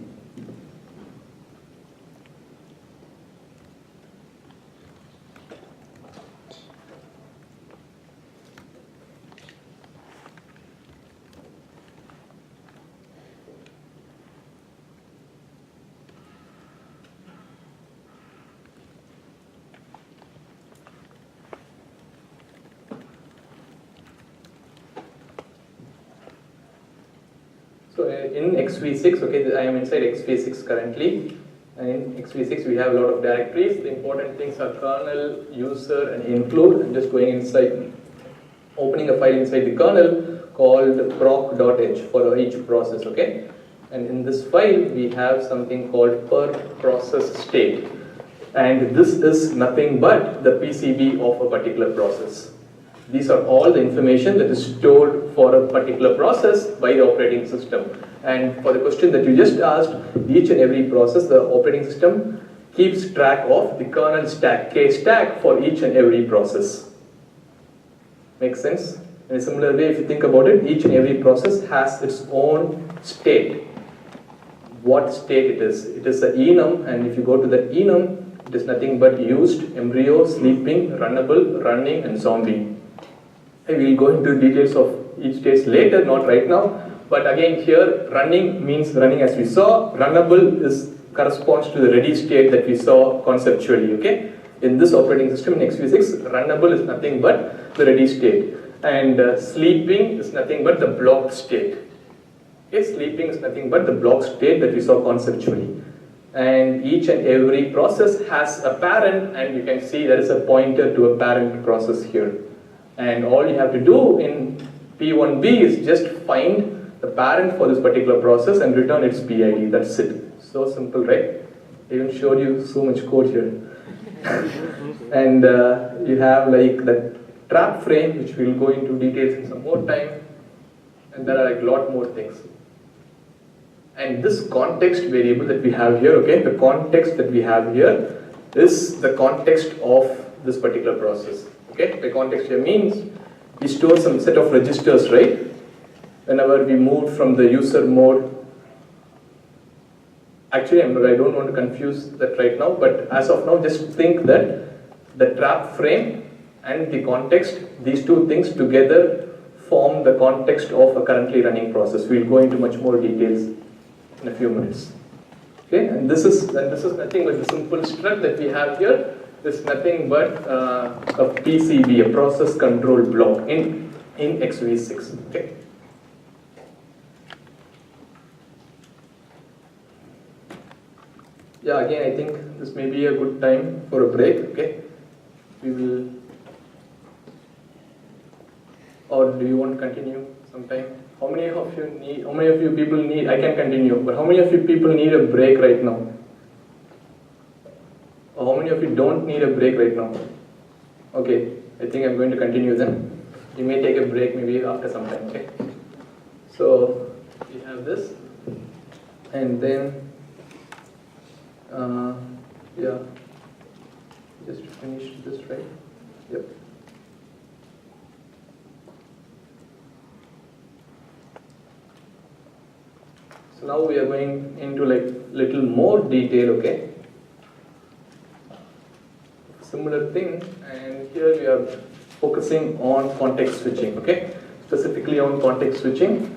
S3: So in XV6, okay, I am inside XV6 currently, and in XV6 we have a lot of directories. The important things are kernel, user, and include. I'm just going inside, opening a file inside the kernel called proc.h for each process, okay? And in this file we have something called per process state, and this is nothing but the PCB of a particular process. These are all the information that is stored for a particular process by the operating system. And for the question that you just asked, each and every process, the operating system keeps track of the kernel stack, K stack, for each and every process. Makes sense? In a similar way, if you think about it, each and every process has its own state. What state it is? It is an enum, and if you go to the enum, it is nothing but used, embryo, sleeping, runnable, running, and zombie. We will go into details of each stage later, not right now. But again, here running means running as we saw. Runnable corresponds to the ready state that we saw conceptually. Okay, in this operating system in XV6, runnable is nothing but the ready state, and sleeping is nothing but the blocked state. Okay, sleeping is nothing but the blocked state that we saw conceptually. And each and every process has a parent, and you can see there is a pointer to a parent process here. And all you have to do in P1B is just find the parent for this particular process and return its PID. That's it. So simple, right? I even showed you so much code here. And you have like the trap frame, which we'll go into details in some more time. And there are like a lot more things. And this context variable that we have here, okay, the context that we have here is the context of this particular process. Okay, the context here means we store some set of registers, right? Whenever we move from the user mode. Actually, I don't want to confuse that right now, but as of now, just think that the trap frame and the context, these two things together form the context of a currently running process. We'll go into much more details in a few minutes. Okay, and this is nothing but the simple struct that we have here. Is nothing but a PCB, a process control block in XV6. Okay. yeah, again, I think this may be a good time for a break, okay? We will, or do you want to continue sometime? How many of you people need, I can continue, but how many of you people need a break right now? Or how many of you don't need a break right now? Okay, I think I'm going to continue then. You may take a break maybe after some time, okay? So, we have this, and then, yeah, just finish this, right? Yep. So now we are going into like little more detail, okay? Similar thing, and here we are focusing on context switching, okay? Specifically on context switching.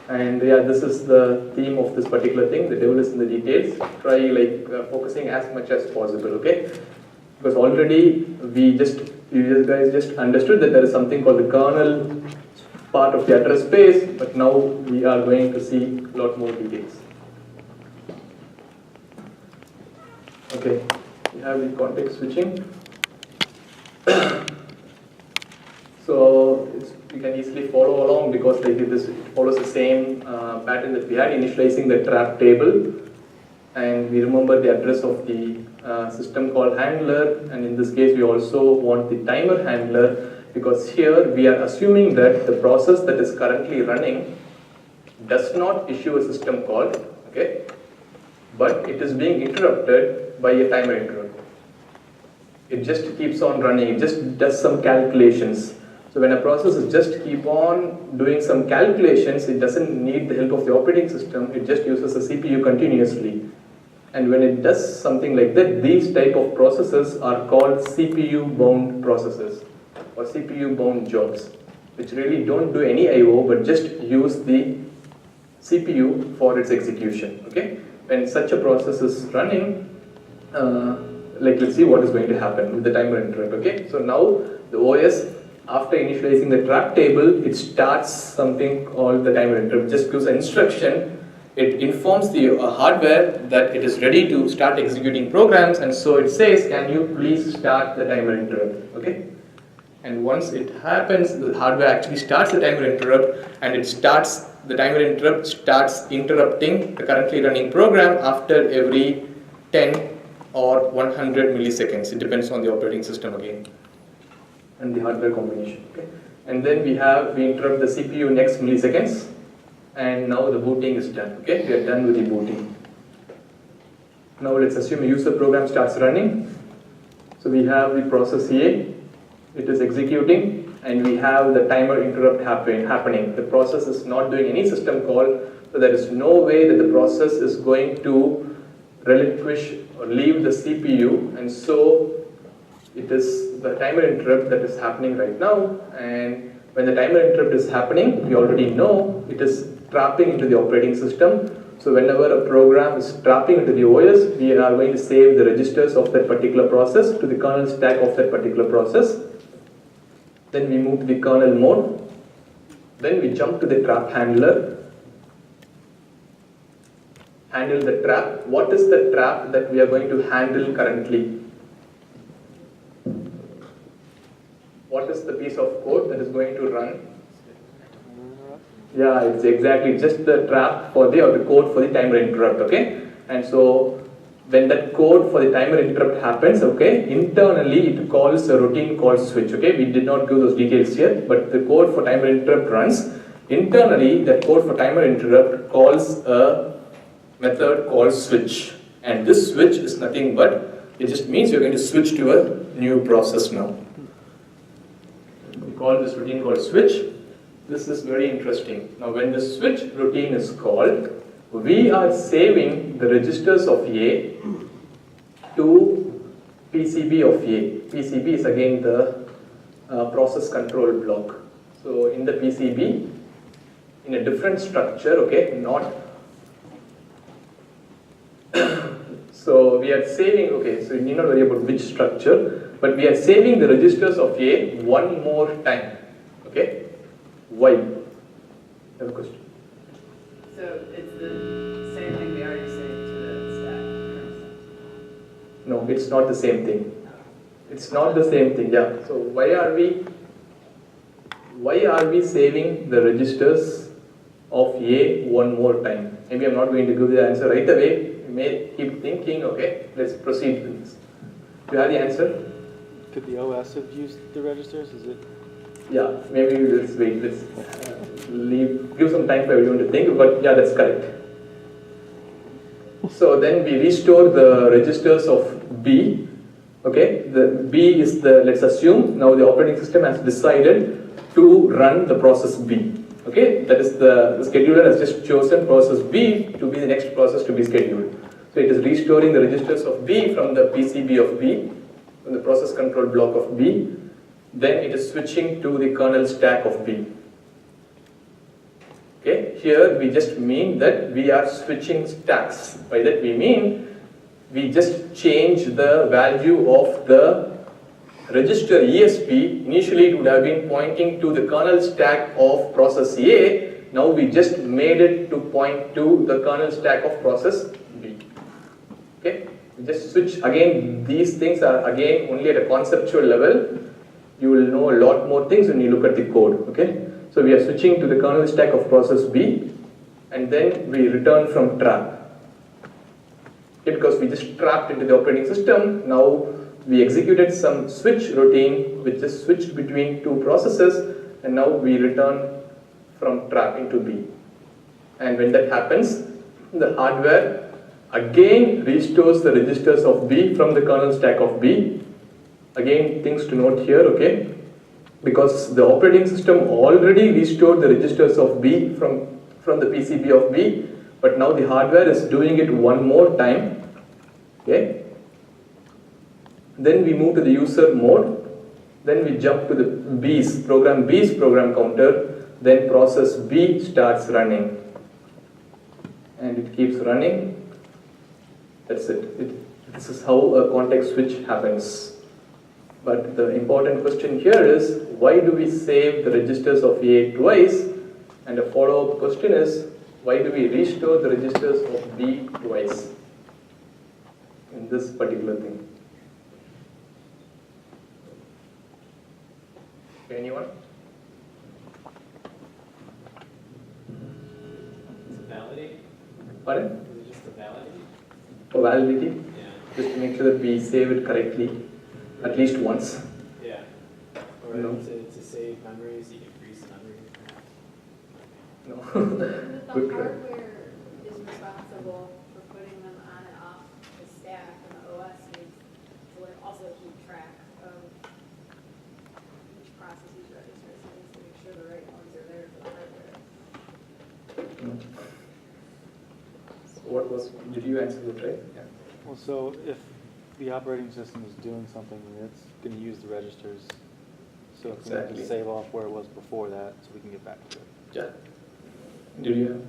S3: And yeah, this is the theme of this particular thing. The devil is in the details. Try like focusing as much as possible, okay? Because already you guys just understood that there is something called the kernel part of the address space, but now we are going to see a lot more details. Okay, we have the context switching. So you can easily follow along because like this follows the same pattern that we had, initializing the trap table, and we remember the address of the system call handler, and in this case we also want the timer handler, because here we are assuming that the process that is currently running does not issue a system call, okay, but it is being interrupted by a timer interrupt. It just keeps on running, it just does some calculations. So when a process is just keep on doing some calculations, it doesn't need the help of the operating system, it just uses the CPU continuously. And when it does something like that, these type of processes are called CPU bound processes or CPU bound jobs, which really don't do any I/O but just use the CPU for its execution, okay? When such a process is running, like let's see what is going to happen with the timer interrupt, okay? So now the OS, after initializing the trap table, it starts something called the timer interrupt, just gives an instruction. It informs the hardware that it is ready to start executing programs, and so it says, can you please start the timer interrupt, okay? And once it happens, the hardware actually starts the timer interrupt, and the timer interrupt starts interrupting the currently running program after every 10 or 100 milliseconds. It depends on the operating system again and the hardware combination, okay? And then we interrupt the CPU next milliseconds, and now the booting is done, okay? We are done with the booting. Now let's assume a user program starts running. So we have the process A, it is executing, and we have the timer interrupt happening. The process is not doing any system call, so there is no way that the process is going to relinquish or leave the CPU, and so it is the timer interrupt that is happening right now. And when the timer interrupt is happening, we already know it is trapping into the operating system. So whenever a program is trapping into the OS, we are going to save the registers of that particular process to the kernel stack of that particular process. Then we move to the kernel mode. Then we jump to the trap handler. Handle the trap. What is the trap that we are going to handle currently? What is the piece of code that is going to run? Yeah, it's exactly just the trap or the code for the timer interrupt, okay? And so when that code for the timer interrupt happens, okay, internally it calls a routine call switch, okay? We did not give those details here, but the code for timer interrupt runs. Internally, that code for timer interrupt calls a method called switch. And this switch is nothing but, it just means you're going to switch to a new process now. We call this routine called switch. This is very interesting. Now when the switch routine is called, we are saving the registers of A to PCB of A. PCB is again the process control block. So in the PCB, in a different structure, okay, not so we are saving, okay, so you need not worry about which structure, but we are saving the registers of A one more time, okay? Why? You have a question?
S4: So it's the same thing we already saved to the stack.
S3: No, it's not the same thing. It's not the same thing, yeah. So why are we saving the registers of A one more time? Maybe I'm not going to give the answer right away. You may keep thinking, okay, let's proceed with this. Do you have the answer?
S5: Could the OS have used the registers? Is it?
S3: Yeah, maybe let's wait, let's give some time for everyone to think, but yeah, that's correct. So then we restore the registers of B. Okay, the B is the, let's assume now the operating system has decided to run the process B. Okay, that is the scheduler has just chosen process B to be the next process to be scheduled. So it is restoring the registers of B from the PCB of B, from the process control block of B. Then it is switching to the kernel stack of B. Okay, here we just mean that we are switching stacks. By that we mean we just change the value of the register ESP. Initially it would have been pointing to the kernel stack of process A. Now we just made it to point to the kernel stack of process B. Okay, we just switch. Again, these things are again only at a conceptual level. You will know a lot more things when you look at the code. Okay, so we are switching to the kernel stack of process B, and then we return from trap. Okay, because we just trapped into the operating system. Now we executed some switch routine which just switched between two processes, and now we return from trap into B. And when that happens, the hardware again restores the registers of B from the kernel stack of B. Again, things to note here, okay? Because the operating system already restored the registers of B from the PCB of B, but now the hardware is doing it one more time, okay? Then we move to the user mode, then we jump to the B's program counter, then process B starts running, and it keeps running. That's it. This is how a context switch happens. But the important question here is, why do we save the registers of A twice? And a follow-up question is, why do we restore the registers of B twice in this particular thing? Anyone?
S12: It's a validate?
S3: Pardon?
S12: Is it just a validate?
S3: For validity?
S12: Yeah.
S3: Just to make sure that we save it correctly, at least once.
S12: Yeah. Or
S3: No.
S12: to save memories, you can freeze memory perhaps.
S3: No.
S8: The
S3: Good try.
S8: hardware is responsible for putting them on and off the stack, and the OS needs to also keep track of each process's registers, so it needs to make sure the right ones are there for the hardware.
S3: So what was, did you answer that right? Yeah.
S5: Well, so if the operating system is doing something, it's going to use the registers. So if we need
S3: Exactly.
S5: to save off where it was before that, so we can get back to it.
S3: Yeah. Did you have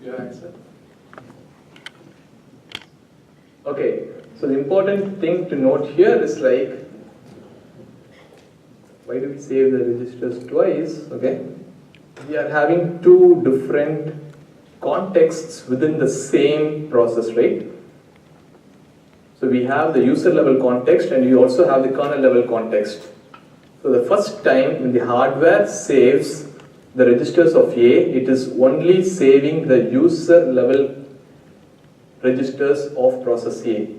S3: your answer? Okay, so the important thing to note here is like, why do we save the registers twice? Okay, we are having two different contexts within the same process, right? So we have the user level context and we also have the kernel level context. So the first time when the hardware saves the registers of A, it is only saving the user level registers of process A.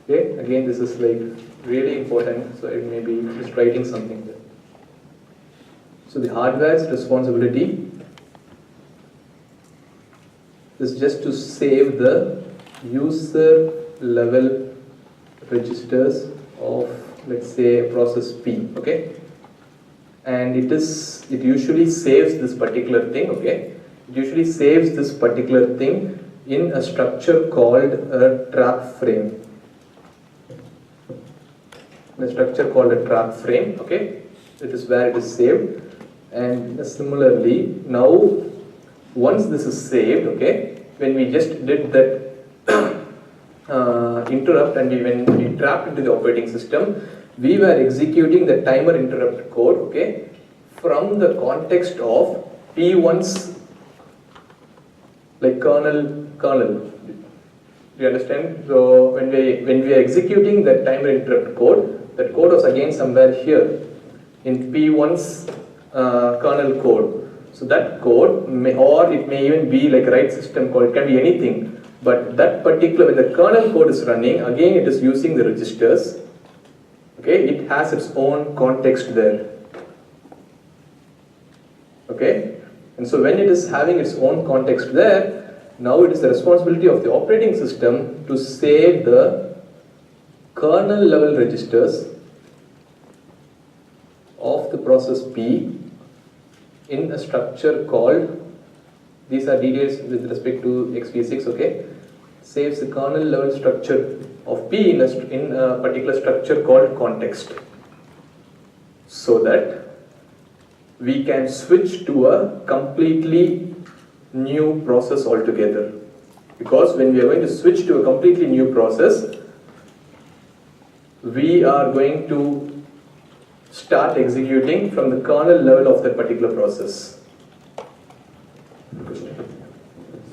S3: Okay, again this is like really important, so it may be just writing something there. So the hardware's responsibility is just to save the user level registers of, let's say, process P, okay? And it usually saves this particular thing, okay? It usually saves this particular thing in a structure called a trap frame. In a structure called a trap frame, okay? It is where it is saved. And similarly, now once this is saved, okay, when we just did that interrupt and when we trapped into the operating system, we were executing the timer interrupt code, okay, from the context of P1's like kernel, Do you understand? So when we are executing that timer interrupt code, that code was again somewhere here in P1's kernel code. So that code may, or it may even be like a write system code, it can be anything. But that particular, when the kernel code is running, again it is using the registers. Okay, it has its own context there. Okay, and so when it is having its own context there, now it is the responsibility of the operating system to save the kernel level registers of the process P in a structure called, these are details with respect to XP6, okay, saves the kernel level structure of P in a particular structure called context, so that we can switch to a completely new process altogether. Because when we are going to switch to a completely new process, we are going to start executing from the kernel level of that particular process.
S10: So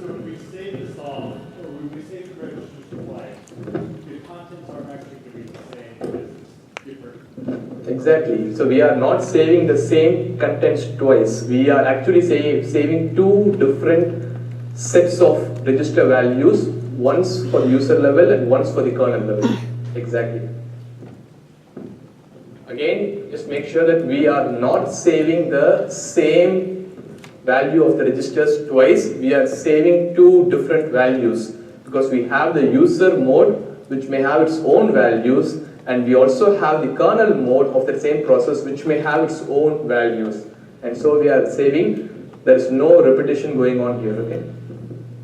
S10: when we save this off, or when we save the registers to play, the contents aren't actually going to be the same because it's different.
S3: Exactly. So we are not saving the same contents twice. We are actually saving two different sets of register values, once for the user level and once for the kernel level. Exactly. Again, just make sure that we are not saving the same value of the registers twice. We are saving two different values because we have the user mode which may have its own values, and we also have the kernel mode of the same process which may have its own values. And so we are saving, there is no repetition going on here, okay?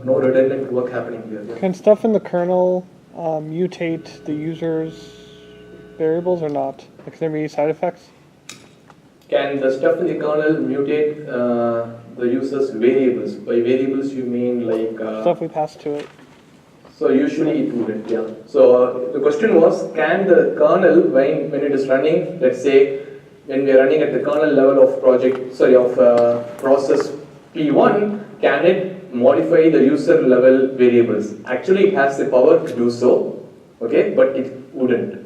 S3: No redundant work happening here. Yeah.
S2: Can stuff in the kernel mutate the user's variables or not? Like, can there be side effects?
S3: Can the stuff in the kernel mutate the user's variables? By variables you mean like...
S2: stuff we pass to it.
S3: So usually it wouldn't, yeah. So the question was, can the kernel, when it is running, let's say, when we are running at the kernel level of process P1, can it modify the user level variables? Actually, it has the power to do so, okay, but it wouldn't.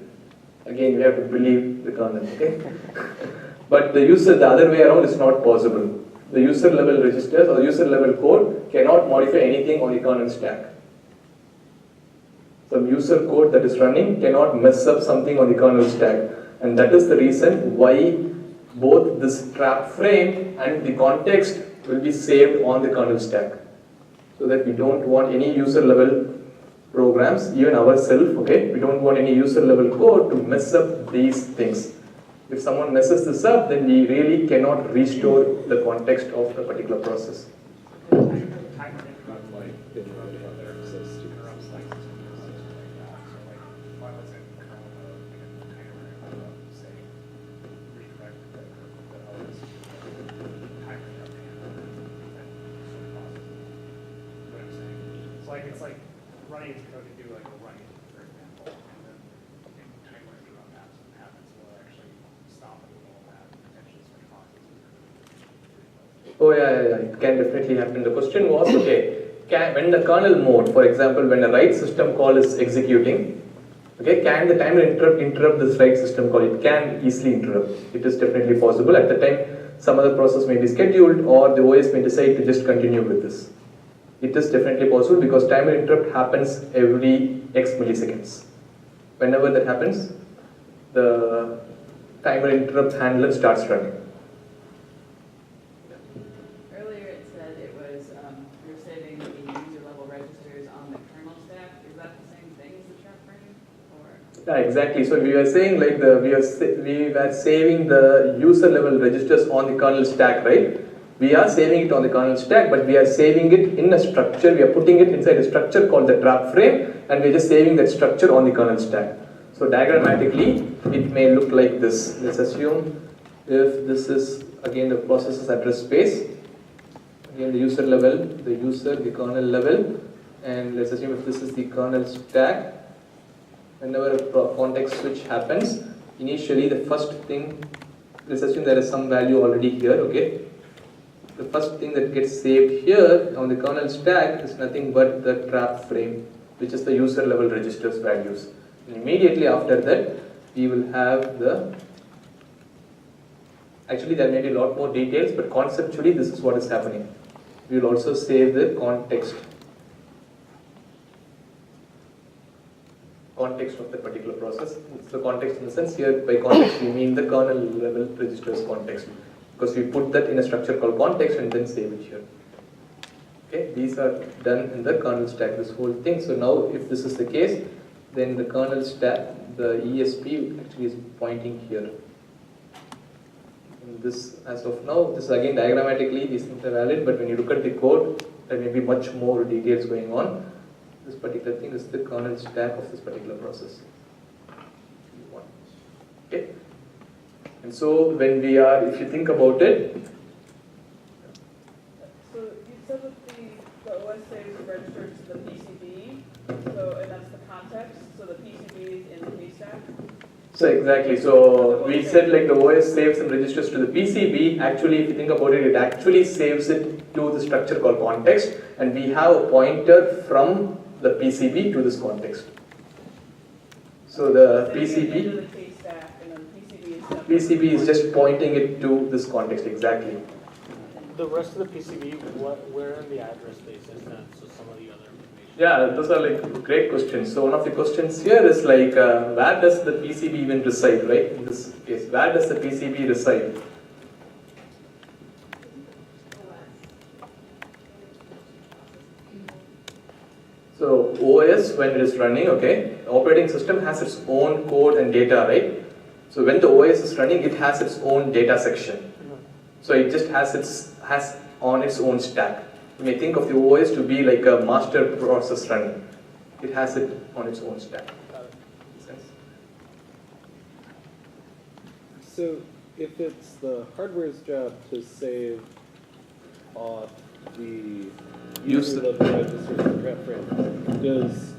S3: Again, we have to believe the kernel, okay? But the other way around is not possible. The user level registers or user level code cannot modify anything on the kernel stack. Some user code that is running cannot mess up something on the kernel stack. And that is the reason why both this trap frame and the context will be saved on the kernel stack. So that we don't want any user level programs, even ourselves, okay? We don't want any user level code to mess up these things. If someone messes this up, then we really cannot restore the context of the particular process.
S9: It's like running code to do like a running, for example, and then if timer interrupt happens, we'll actually stop in the middle of that and potentially switch processes.
S3: Oh yeah, it can definitely happen. The question was, okay, when the kernel mode, for example, when a write system call is executing, okay, can the timer interrupt this write system call? It can easily interrupt. It is definitely possible. At the time, some other process may be scheduled, or the OS may decide to just continue with this. It is definitely possible because timer interrupt happens every X milliseconds. Whenever that happens, the timer interrupt handler starts running.
S4: Earlier it said it was, you're saving the user level registers on the kernel stack. Is that the same thing as the trap frame? Or?
S3: Yeah, exactly. So we were saying like we were saving the user level registers on the kernel stack, right? We are saving it on the kernel stack, but we are saving it in a structure. We are putting it inside a structure called the trap frame, and we are just saving that structure on the kernel stack. So diagrammatically, it may look like this. Let's assume if this is again the processor's address space, again the user level, the kernel level, and let's assume if this is the kernel stack. Whenever a context switch happens, initially the first thing, let's assume there is some value already here, okay? The first thing that gets saved here on the kernel stack is nothing but the trap frame. which is the user level registers values. And immediately after that, we will have the, actually there may be a lot more details, but conceptually this is what is happening. We will also save the context of the particular process. It's the context in the sense here, by context we mean the kernel level registers context, because we put that in a structure called context and then save it here. Okay, these are done in the kernel stack, this whole thing. So now if this is the case, then the kernel stack, the ESP actually is pointing here. And this, as of now, this again diagrammatically these things are valid, but when you look at the code, there may be much more details going on. This particular thing is the kernel stack of this particular process. Okay, and so when we are, if you think about it.
S13: So you said that the OS saves registers to the PCB, so, and that's the context, so the PCB is in the KStack?
S3: So exactly, so we said like the OS saves some registers to the PCB. Actually, if you think about it, it actually saves it to the structure called context, and we have a pointer from the PCB to this context. So the PCB is just pointing it to this context, exactly.
S7: The rest of the PCB, where in the address space is that? So some of the other information.
S3: Yeah, those are like great questions. So one of the questions here is like, where does the PCB even reside, right? In this case, where does the PCB reside? So OS, when it is running, okay, the operating system has its own code and data, right? So when the OS is running, it has its own data section. So it just has on its own stack. You may think of the OS to be like a master process running. It has it on its own stack. Makes sense?
S11: So if it's the hardware's job to save off the user level registers and preference,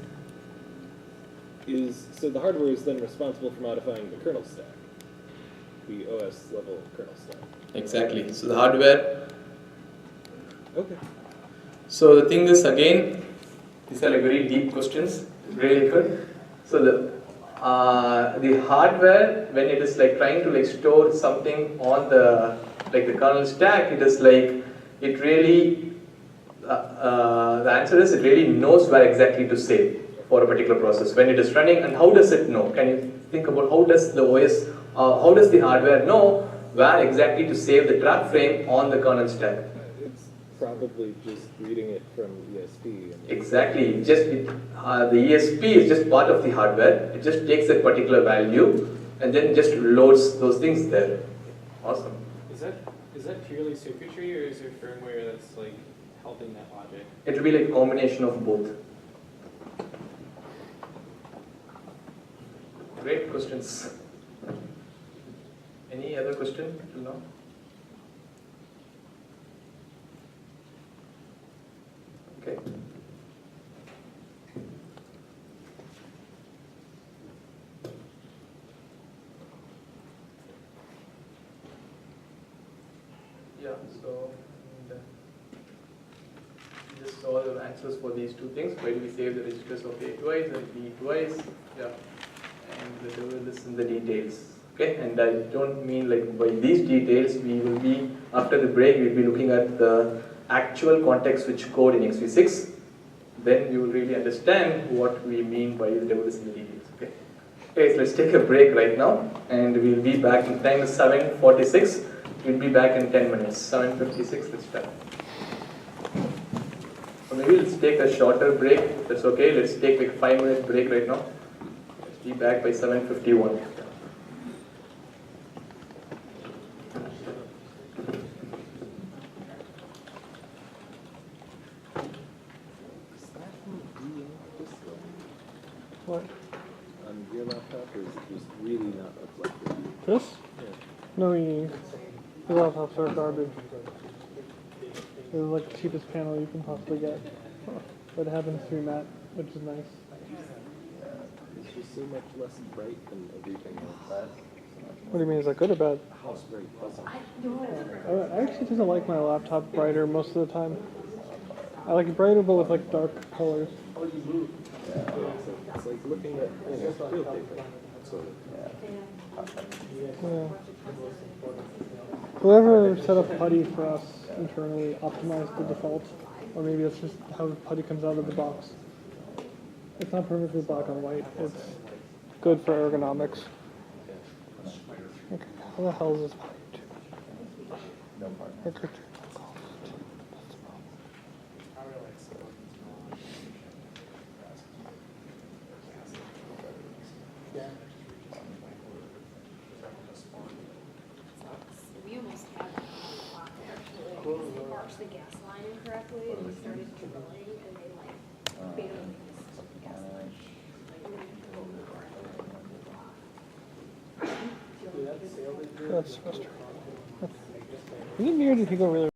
S11: so the hardware is then responsible for modifying the kernel stack, the OS level kernel stack.
S3: Exactly. So the hardware.
S11: Okay.
S3: So the thing is, again, these are like very deep questions, really good. So the hardware, when it is like trying to like store something on the like the kernel stack, it is like it really the answer is it really knows where exactly to save for a particular process when it is running. And how does it know? Can you think about how does the OS, how does the hardware know where exactly to save the trap frame on the kernel stack?
S11: It's probably just reading it from ESP.
S3: Exactly. Just the ESP is just part of the hardware. It just takes that particular value and then just loads those things there. Awesome.
S12: Is that purely circuitry, or is there firmware that's like helping that logic?
S3: It will be like a combination of both. Great questions. Any other question till now? Okay. Yeah, so just saw the answers for these two things. Why do we save the registers of A twice and B twice? Yeah, and the devil is in the details. Okay, and I don't mean like by these details. We will be after the break. We'll be looking at the actual context switch code in x86. Then you will really understand what we mean by the devil is in the details. Okay. Okay, so let's take a break right now, and we'll be back in time. 7:46. We'll be back in 10 minutes. 7:56. Let's start. So maybe let's take a shorter break. That's okay. Let's take like a 5-minute break right now. Let's be back by 7:51.
S2: What?
S11: On your laptop, or is it just really not reflective?
S2: This?
S11: Yeah.
S2: No e-ink. The laptops are garbage. They're like the cheapest panel you can possibly get. But it happens to be matte, which is nice.
S11: It's just so much less bright than everything else.
S2: What do you mean, is that good or bad?
S11: It's very pleasant.
S2: I actually tend to like my laptop brighter most of the time. I like it brighter but with like dark colors.
S11: Oh, you moved. So it's like looking at, field paper, sort of.
S2: Yeah. Whoever set up PuTTY for us internally optimized the default, or maybe that's just how PuTTY comes out of the box. It's not perfectly black and white. It's good for ergonomics. Okay, how the hell is this PuTTY? Record cost. That's the problem.
S15: We almost had that on the clock, actually. They marked the gas line incorrectly, and we started drilling, and they like, barely missed the gas line.
S2: That's frustrating. Okay. We didn't hear anything go really